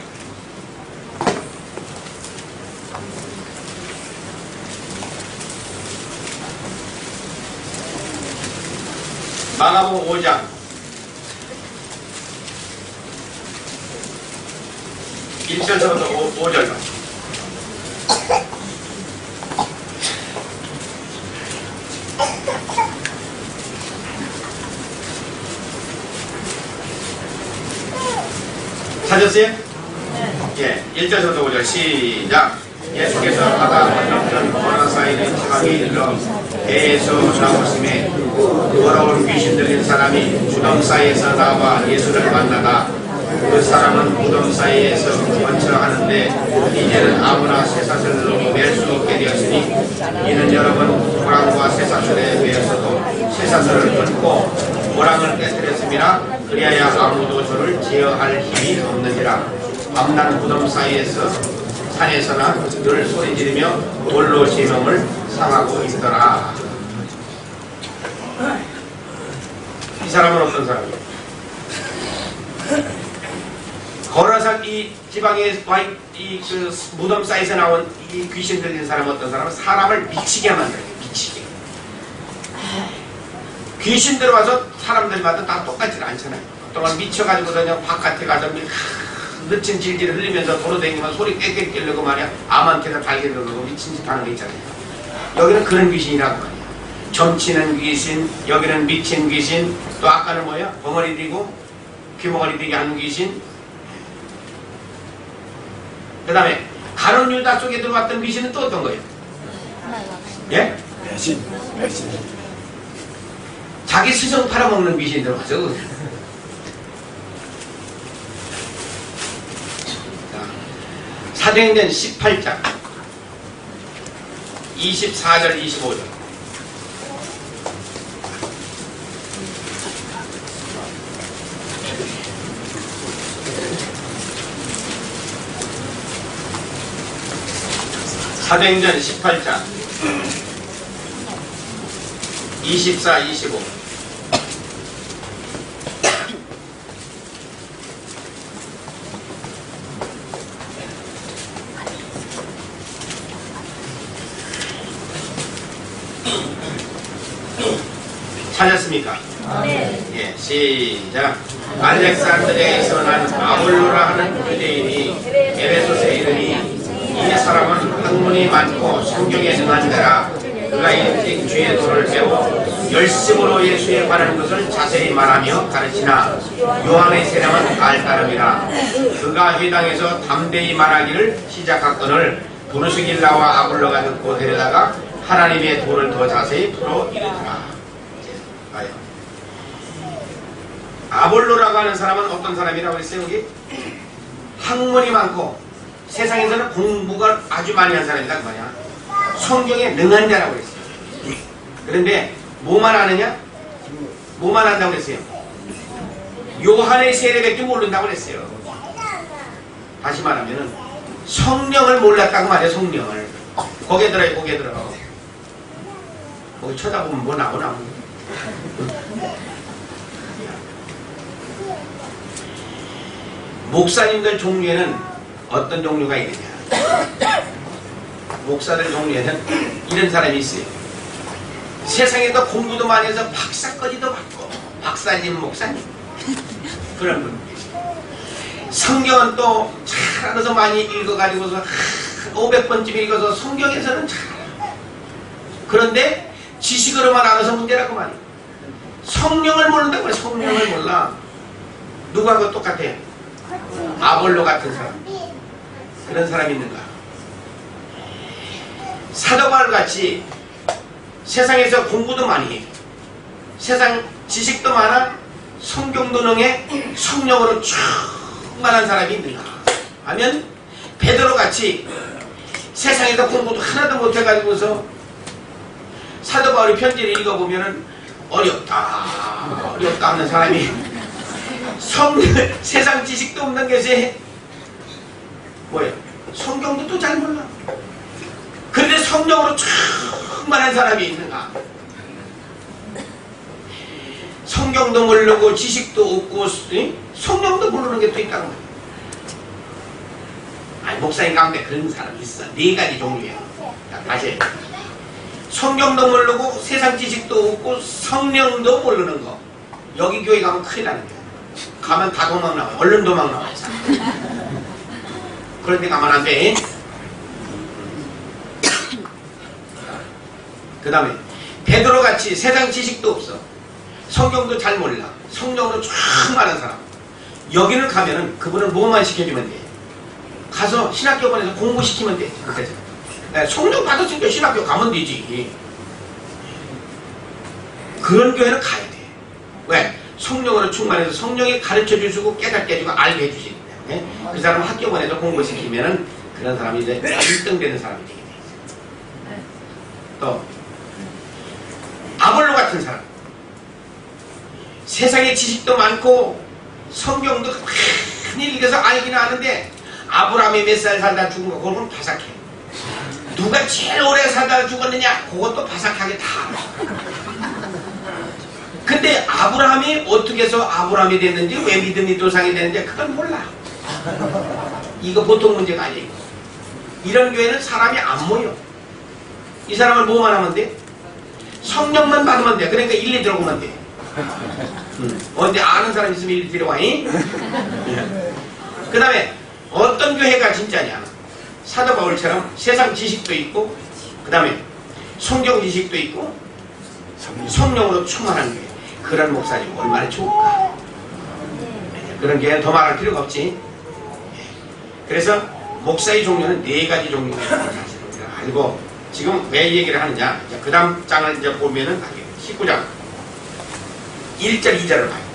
마가복음 5장 1절부터 5절까지. 찾았어요? 예, 1절부터 5절 시작. 예수께서 바다 건너편 고라사이는 지방에 이르러 배에서 나오심에 더러운 귀신 들린 사람이 무덤 사이에서 나와 예수를 만나다 그 사람은 무덤 사이에서 번처하는데 이제는 아무나 쇠사슬로 맬 수 없게 되었으니 이는 여러분 호랑과 쇠사슬에 매여서도 쇠사슬을 끊고 호랑을 깨뜨렸음이라 그리하여 아무도 저를 제어할 힘이 없느니라. 밤낮 무덤 사이에서 산에서나 늘 소리지르며 돌로 제 몸을 상하고 있더라. 이 사람은 어떤 사람이에요? 거라사 이 지방에 그 무덤 사이에서 나온 이 귀신 들린 사람은 어떤 사람은 사람을 미치게 만들어요. 미치게. 귀신 들어와서 사람들마다 다 똑같지 않잖아요. 또한 미쳐가지고 그냥 바깥에 가서 늦친 질질 흘리면서 돌아다니면 소리 깨끗 깨려고 말이야. 암한테는 달게 들어가고 미친 짓 하는 거 있잖아요. 여기는 그런 귀신이라고 말이야. 점치는 귀신, 여기는 미친 귀신, 또 아까는 뭐야? 벙어리 들고 귀머거리 들게 하는 귀신. 그 다음에 가룟 유다 속에 들어왔던 귀신은 또 어떤 거예요? 예? 배신. 자기 스승 팔아먹는 귀신 들어가죠. 사도행전 18장 24절 25절. 사도행전 18장 24, 25. 찾았습니까? 네. 예, 시작. 알렉산드리아에서 난 아볼로라 하는 유대인이 에베소서에 이르니 이 사람은 학문이 많고 성경에 능한 자라. 그가 일찍 주의 도를 배워 열심으로 예수에 관한 것을 자세히 말하며 가르치나 요한의 세례만 알따름이라. 그가 회당에서 담대히 말하기를 시작하거늘 브루스길라와 아볼로가 듣고 데려다가 하나님의 도를 더 자세히 풀어 이르더라. 아볼로라고 하는 사람은 어떤 사람이라고 했어요? 여기 학문이 많고 세상에서는 공부가 아주 많이 한 사람이다 그 말이야. 성경에 능한 자라고 했어요. 그런데 뭐만 아느냐? 뭐만 한다고 했어요? 요한의 세례밖에 모른다고 했어요. 다시 말하면 성령을 몰랐다고 말이야. 성령을. 고개 들어요. 고개 들어. 거기 쳐다보면 뭐 나오나. 목사님들 종류에는 어떤 종류가 있느냐? 목사들 종류에는 이런 사람이 있어요. 세상에도 공부도 많이 해서 박사까지도 받고 박사님, 목사님 그런 분들 계세요. 성경은 또 잘 알아서 많이 읽어가지고서 500번쯤 읽어서 성경에서는 잘 알아요. 그런데 지식으로만 알아서 문제라고 말이에요. 성령을 모른다고 그래. 성령을 몰라. 누구하고 똑같아요? 아볼로 같은 사람. 그런 사람이 있는가? 사도 바울 같이 세상에서 공부도 많이 해. 세상 지식도 많아. 성경도 능해. 성령으로 충만한 사람이 있는가? 하면 베드로 같이 세상에서 공부도 하나도 못해가지고서 사도 바울의 편지를 읽어보면은 어렵다 하는 사람이 세상 지식도 없는 것이 뭐예요? 성경도 또 잘 몰라. 그런데 성령으로 충만한 사람이 있는가? 성경도 모르고 지식도 없고 성령도 모르는 게 또 있다는 거예요. 아니, 목사님 가운데 그런 사람이 있어. 네 가지 종류야. 자, 다시 해요. 성경도 모르고 세상 지식도 없고 성령도 모르는 거. 여기 교회 가면 큰일 나는 거야. 가면 다 도망 나와요. 얼른 도망 나와요. 그런데 가면 안 돼. 그 다음에 베드로 같이 세상 지식도 없어. 성경도 잘 몰라. 성령으로 충만한 사람. 여기를 가면은 그분을 뭐만 시켜주면 돼. 가서 신학교 보내서 공부시키면 돼. 성령 받았으니까 신학교 가면 되지. 그런 교회는 가야 돼. 왜? 성령으로 충만해서 성령이 가르쳐 주시고 깨닫게 해주고 알게 해주시기 때문에 그 사람을 학교 보내서 공부시키면은 그런 사람이 이제 1등 되는 사람이 되게 돼. 또 아볼로 같은 사람. 세상에 지식도 많고 성경도 많이 읽어서 알기는 아는데 아브라함이 몇 살 살다 죽은 거 그건 바삭해. 누가 제일 오래 살다 죽었느냐 그것도 바삭하게 다 알아. 근데 아브라함이 어떻게 해서 아브라함이 됐는지 왜 믿음이 조상이 됐는지 그건 몰라. 이거 보통 문제가 아니에요. 이런 교회는 사람이 안 모여. 이 사람을 뭐만 하면 돼? 성령만 받으면 돼. 그러니까 일리 들어오면 돼. 언제 아는 사람 있으면 일리 들어와. 그 다음에 어떤 교회가 진짜냐? 사도 바울처럼 세상 지식도 있고 그 다음에 성경 지식도 있고 성령으로 충만한 교회. 그런 목사님 얼마나 좋을까? 그런 교회는 더 말할 필요가 없지. 그래서 목사의 종류는 4가지 종류가 알고 지금 왜 얘기를 하느냐? 그 다음 장을 이제 보면은 19장 1절 2절을 봐요.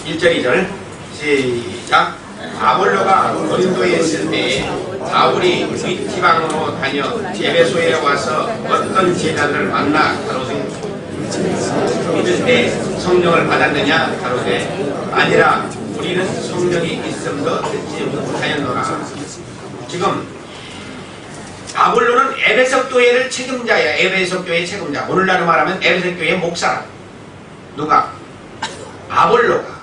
1절 2절 시작. 아볼로가 고린도에 있을 때 바울이 윗지방으로 다녀 에베소에 와서 어떤 제자들을 만나 가로되 믿을 때 성령을 받았느냐 가로되 아니라 우리는 성령이 있음도 듣지 못하였노라. 지금 아볼로는 에베소 교회를 책임자야. 에베소 교회의 책임자. 오늘날로 말하면 에베소 교회의 목사라. 누가? 아볼로가.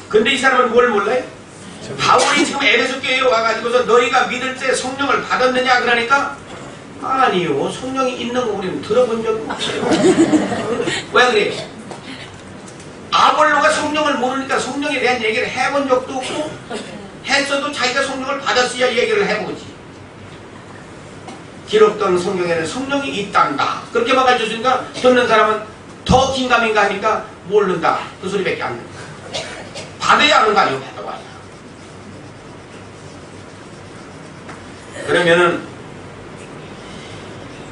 근데 이 사람은 뭘 몰라요? 바울이 지금 에베소 교회에 와가지고서 너희가 믿을 때 성령을 받았느냐 그러니까 아니요, 성령이 있는 거 우리는 들어본 적이 없어요. 왜 그래? 아볼로가 성령을 모르니까 성령에 대한 얘기를 해본 적도 없고 했어도 자기가 성령을 받았어야 얘기를 해보지. 기록된 성경에는 성령이 있단다. 그렇게만 가르쳐주니까 듣는 사람은 더 긴가민가 하니까 모른다. 그 소리밖에 안 듣는다. 받아야 하는 거 아니에요? 받아봐야. 그러면은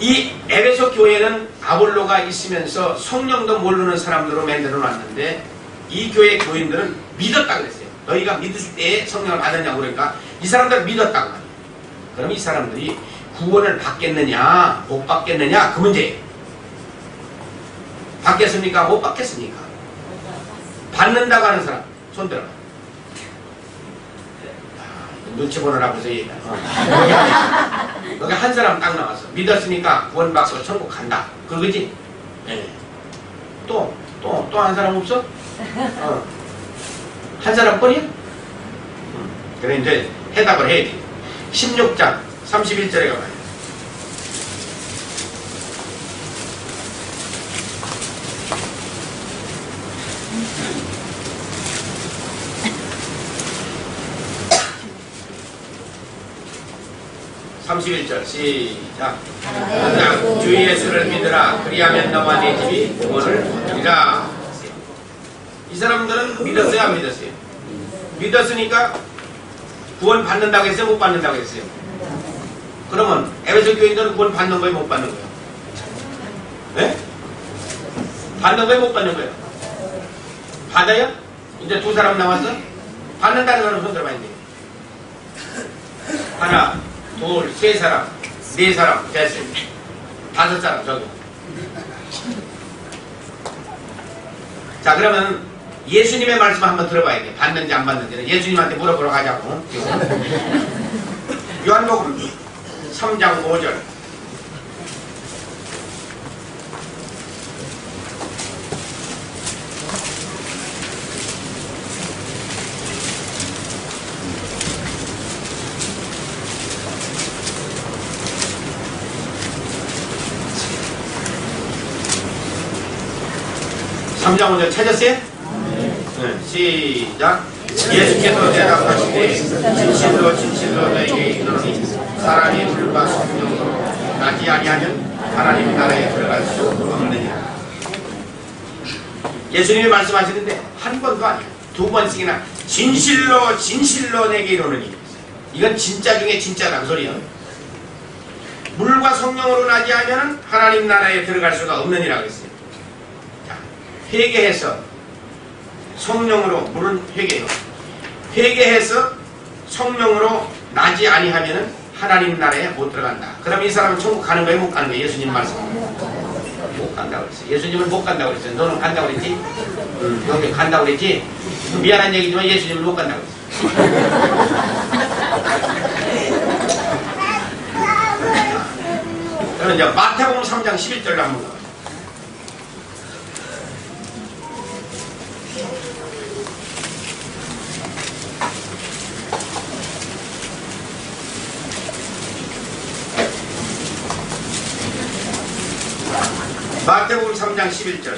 이 에베소 교회는 아볼로가 있으면서 성령도 모르는 사람들로 만들어 놨는데 이 교회 교인들은 믿었다 그랬어요. 너희가 믿을 때에 성령을 받았냐고 그러니까 이 사람들은 믿었다고 말이에요. 그럼 이 사람들이 구원을 받겠느냐 못 받겠느냐 그 문제예요. 받겠습니까? 못 받겠습니까? 받는다고 하는 사람 손 들어. 눈치 보느라고 해서 얘기해. 여기 한 사람 딱 나왔어. 믿었으니까 구원받고 천국 간다. 그거지? 네. 또 한 사람 없어? 한 사람뿐이야? 그래 이제 해답을 해야 돼. 16장 31절에 가봐요. 시작. 주 예수를 믿으라. 그리하면 너와 네 집이 구원을 얻으리라. 이 사람들은 믿었어요, 안 믿었어요? 믿었으니까 구원 받는다고 했어요? 못 받는다고 했어요? 그러면 에베소 교인들은 구원 받는 거예요? 못 받는 거예요? 네? 받는 거예요? 못 받는 거예요? 받아요? 이제 두 사람 남았어? 받는다는 사람 손 들어봐야 돼요. 하나, 둘, 세 사람, 네 사람, 됐어요. 다섯 사람, 저기. 자, 그러면 예수님의 말씀 한번 들어봐야 돼. 받는지 안 받는지는 예수님한테 물어보러 가자고. 요한복음 3장 5절. 삼장 5절 찾았어요? 네, 시작. 예수께서 대답하시되 진실로 진실로 너에게 이르노니 사람이 물과 성령으로 나지 아니하면 하나님 나라에 들어갈 수 없느니라. 예수님이 말씀하시는데 한 번도 아니에요. 두 번씩이나 진실로 진실로 내게 이르노니. 이건 진짜 중에 진짜다 그 소리야. 물과 성령으로 나지 아니하면 하나님 나라에 들어갈 수가 없느니라 그랬어요. 회개해서 성령으로 물은 회개요. 회개해서 성령으로 나지 아니하면은 하나님 나라에 못 들어간다. 그럼 이 사람은 천국 가는 거예요? 못 가는 거예요? 예수님 말씀 못 간다고 그랬어요. 예수님은 못 간다고 그랬어요. 너는 간다고 그랬지? 너는 간다고 그랬지? 미안한 얘기지만 예수님은 못 간다고 그랬어요. 그럼 이제 마태복음 3장 11절로 한번 가봐요. 마태복음 3장 11절.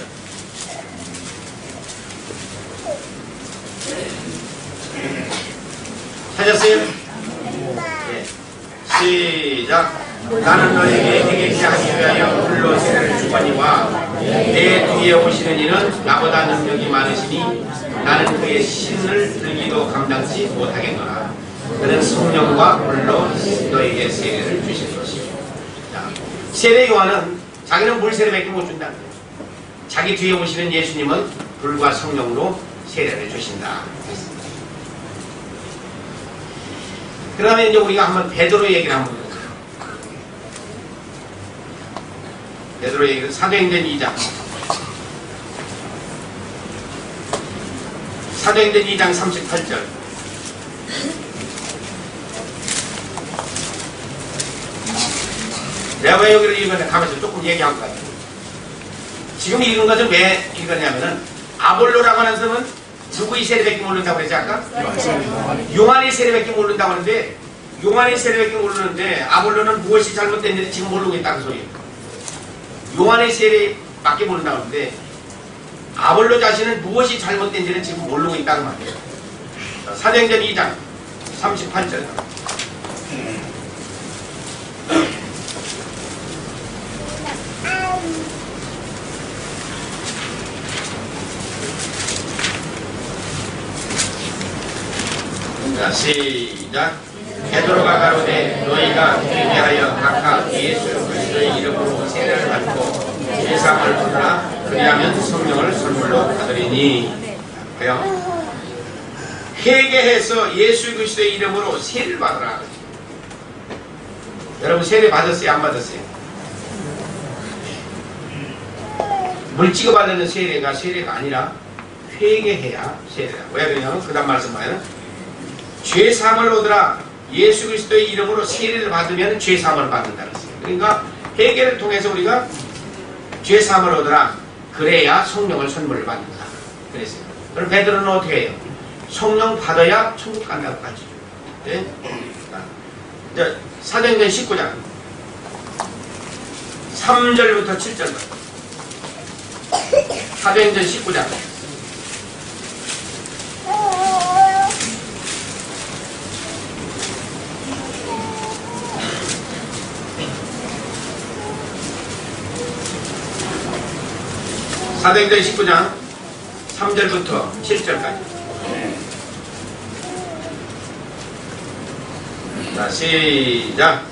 찾았어요? 네. 시작. 나는 너에게 회개케 하기 위하여 불로 세례를 주거니와 내 뒤에 오시는 이는 나보다 능력이 많으시니 나는 그의 신을 들기도 감당치 못하겠노라. 그는 성령과 불로 너에게 세례를 주실 것이고. 세례 요한은 자기는 물 세례밖에 못 준다. 자기 뒤에 오시는 예수님은 불과 성령으로 세례를 주신다. 그 다음에 이제 우리가 한번 베드로 얘기를 한번 해볼까요? 베드로 얘기는 사도행전 2장. 사도행전 2장 38절. 내가 왜 여기를 읽었냐 가면서 조금 얘기한 것 같아요. 지금 읽은 것은 왜 읽었냐면은 아볼로라고 하는 사람은 누구의 세례밖에 모른다고 그랬지 아까? 요한의 세례밖에 모른다고 하는데 요한의 세례밖에 모르는데 아볼로는 무엇이 잘못됐는지 지금 모르고 있다는 소리예요. 요한의 세례밖에 모른다고 하는데 아볼로 자신은 무엇이 잘못된지는 지금 모르고 있다는 말이에요. 사도행전 2장 38절. 자, 시작. 베드로가 가로되 너희가 회개하여 각각 예수 그리스도의 이름으로 세례를 받고 예상을 받으라. 그리하면 성령을 선물로 받으리니. 봐요. 회개해서 예수 그리스도의 이름으로 세례를 받으라. 여러분 세례 받았어요? 안 받았어요? 물 찍어 받는 세례가 세례가 아니라 회개해야 세례다. 왜 그러냐면 그 다음 말씀 봐요. 죄 사함을 얻으라. 예수 그리스도의 이름으로 세례를 받으면 죄 사함을 받는다 그랬어요. 그러니까 회개를 통해서 우리가 죄 사함을 얻으라. 그래야 성령을 선물을 받는다 그랬어요. 그럼 베드로는 어떻게 해요? 성령 받아야 천국 간다고 하죠. 네? 이제 사도행전 19장 3절부터 7절까지. 사도행전 19장. 사도행전 19장 3절부터 7절까지. 자, 시작.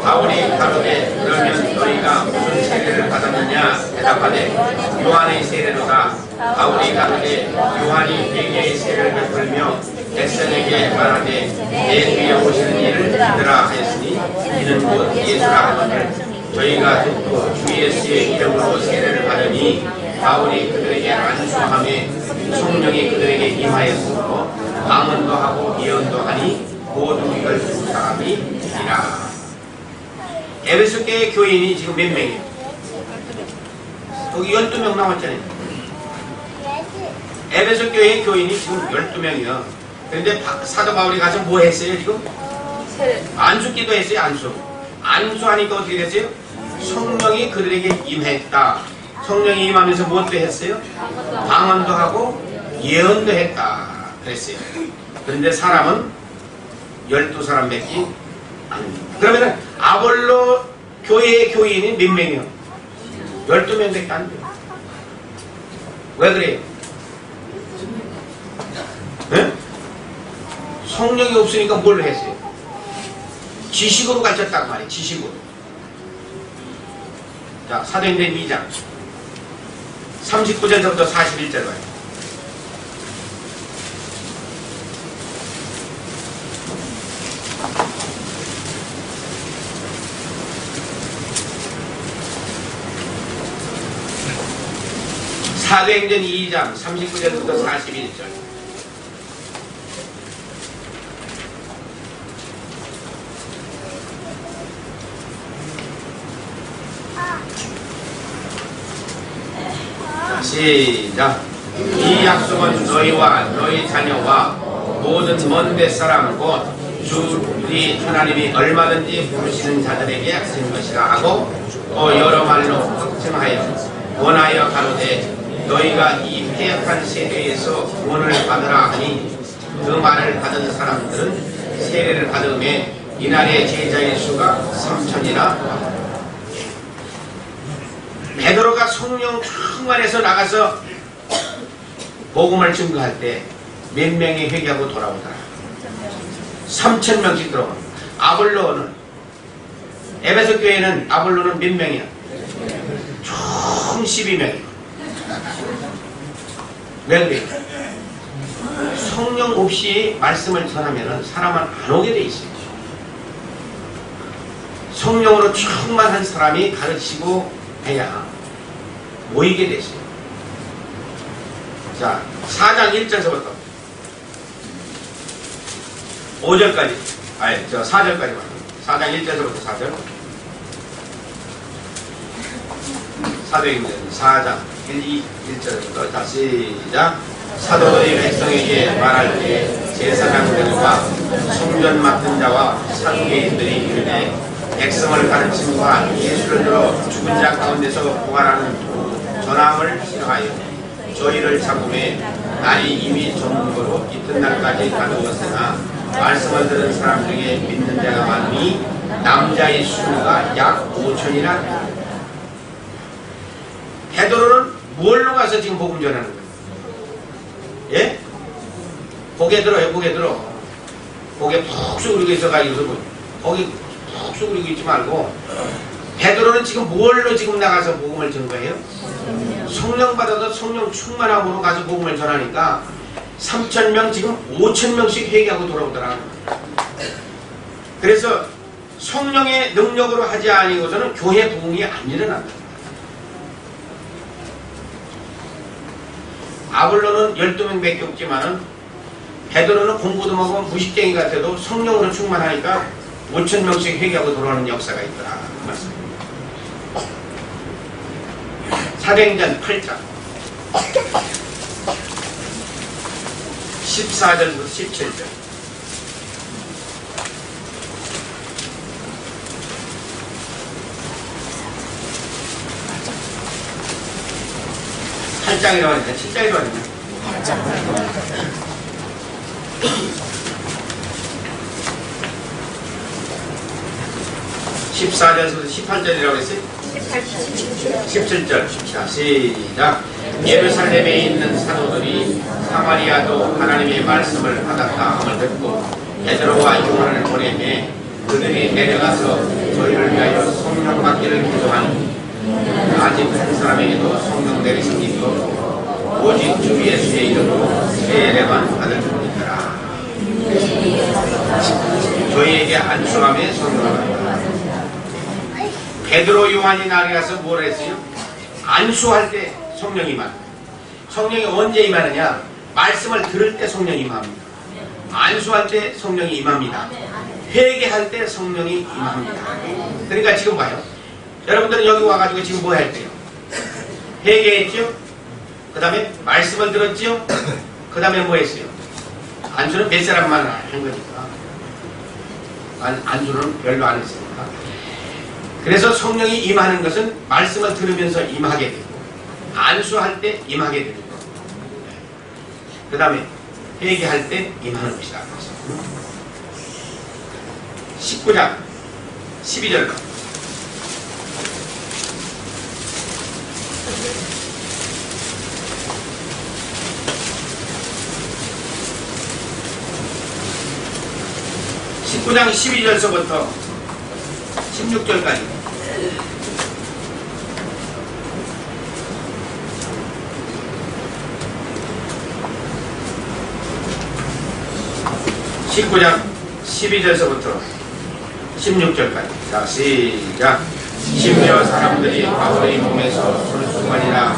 바울이 가로되 그러면 너희가 무슨 세례를 받았느냐 대답하되 요한의 세례로다. 바울이 가로되 요한이 회개의 세례를 베풀며 백성에게 말하되 내 뒤에 오시는 이를 믿으라 하였으니 이는 곧 예수라 하거늘 저희가 듣고 주 예수의 이름으로 세례를 받으니 바울이 그들에게 안수하며 성령이 그들에게 임하였으므로 방언도 하고 예언도 하니 모두 12사람이니라. 에베소 교회 교인이 지금 몇 명이에요? 거기 12명 나왔잖아요. 에베소 교회 교인이 지금 12명이요. 그런데 사도 바울이 가서 뭐 했어요 지금? 안수기도 했어요. 안수하니까 어떻게 됐어요? 성령이 그들에게 임했다. 성령이 임하면서 무엇도 했어요? 방언도 하고 예언도 했다 그랬어요. 그런데 사람은 12사람밖에 안 돼요. 그러면 아볼로 교회의 교인이 몇 명이요? 12명밖에 안 돼요. 왜 그래요? 네? 성령이 없으니까 뭘 했어요? 지식으로 가르쳤단 말이에요. 지식으로. 자, 사도행전 2장 39절부터 41절 봐요. 사도행전 2장 39절부터 41절. 시작. 이 약속은 너희와 너희 자녀와 모든 먼 뱃사람 곧 주 우리 하나님이 얼마든지 부르시는 자들에게 약속인 것이라 하고 또 여러 말로 확증하여 원하여 가로되 너희가 이 폐역한 세대에서 구원을 받으라 하니 그 말을 받은 사람들은 세례를 받음에 이날의 제자의 수가 3천이나. 베드로가 성령 충만해서 나가서 복음을 증거할 때 몇 명이 회개하고 돌아오더라? 3,000명씩 들어옵니다. 아볼로는 에베소 교회는 아볼로는 몇 명이야? 총 12명. 왜 그래요? 성령 없이 말씀을 전하면 사람은 안 오게 돼 있어요. 성령으로 충만한 사람이 가르치고 해야 모이게 되시요. 자, 4장 1절서부터 5절까지, 아니, 4절까지 봐요. 4장 1절서부터 4절. 사도행전 4장 1절부터 다시 시작. 사도들이 백성에게 말할 때 제사장들과 성전 맡은 자와 사두개인들이 이르되 백성을 가르침과 예수를 들어 죽은 자 가운데서 부활하는 전함을 싫어하여 저희를 잡음에 날이 이미 저물고로 이튿날까지 가두었으나 말씀을 들은 사람 중에 믿는 자가 많으니 남자의 수가 약 5천이라. 베드로는 뭘로 가서 지금 복음 전하는 거예요? 예? 고개 들어요. 고개 들어. 고개 푹 숙이고 있어가지고 거기 푹 숙이고 있지 말고 베드로는 지금 뭘로 지금 나가서 복음을 전 거예요? 성령 받아서 성령 충만함으로 가서 복음을 전하니까 3,000명 지금 5,000명씩 회개하고 돌아오더라. 그래서 성령의 능력으로 하지 아니고서는 교회 부흥이 안 일어난다. 아볼로는 12명밖에 없지만은 베드로는 공부도 하고 무식쟁이 같아도 성령으로 충만하니까 5,000명씩 회개하고 돌아오는 역사가 있더라. 그 말씀입니다. 사도행전 8장 14절부터 17절. 팔장이라고 하니까 7장이라고 하니까 14절에서 18절이라고 했어요? 17절. 자, 시작. 예루살렘에 있는 사도들이 사마리아도 하나님의 말씀을 받았다 함을 듣고 베드로와 요한을 보내매 그들이 내려가서 저희를 위하여 성령 받기를 기도하니 아직 한 사람에게도 성령 내리심이 있고 오직 주 예수의 이름으로 세례만 받을 뿐이더라. 저희에게 안수함에 성령을 받았다. 베드로 요한이 나가서 뭘 했어요? 안수할 때 성령이 임합니다. 성령이 언제 임하느냐? 말씀을 들을 때 성령이 임합니다. 안수할 때 성령이 임합니다. 회개할 때 성령이 임합니다. 그러니까 지금 봐요. 여러분들은 여기 와가지고 지금 뭐 할 때요? 회개했죠? 그 다음에 말씀을 들었죠? 그 다음에 뭐 했어요? 안수는 몇 사람만 한 거니까. 안수는 별로 안 했으니까. 그래서 성령이 임하는 것은 말씀을 들으면서 임하게 되고 안수할 때 임하게 되는 거. 그 다음에 회개할 때 임하는 것이다. 19장 12절 19장 12절서부터 16절까지 (19장 12절서부터 16절까지) 자 시작. 심지어 사람들이 바울의 몸에서 술수건이나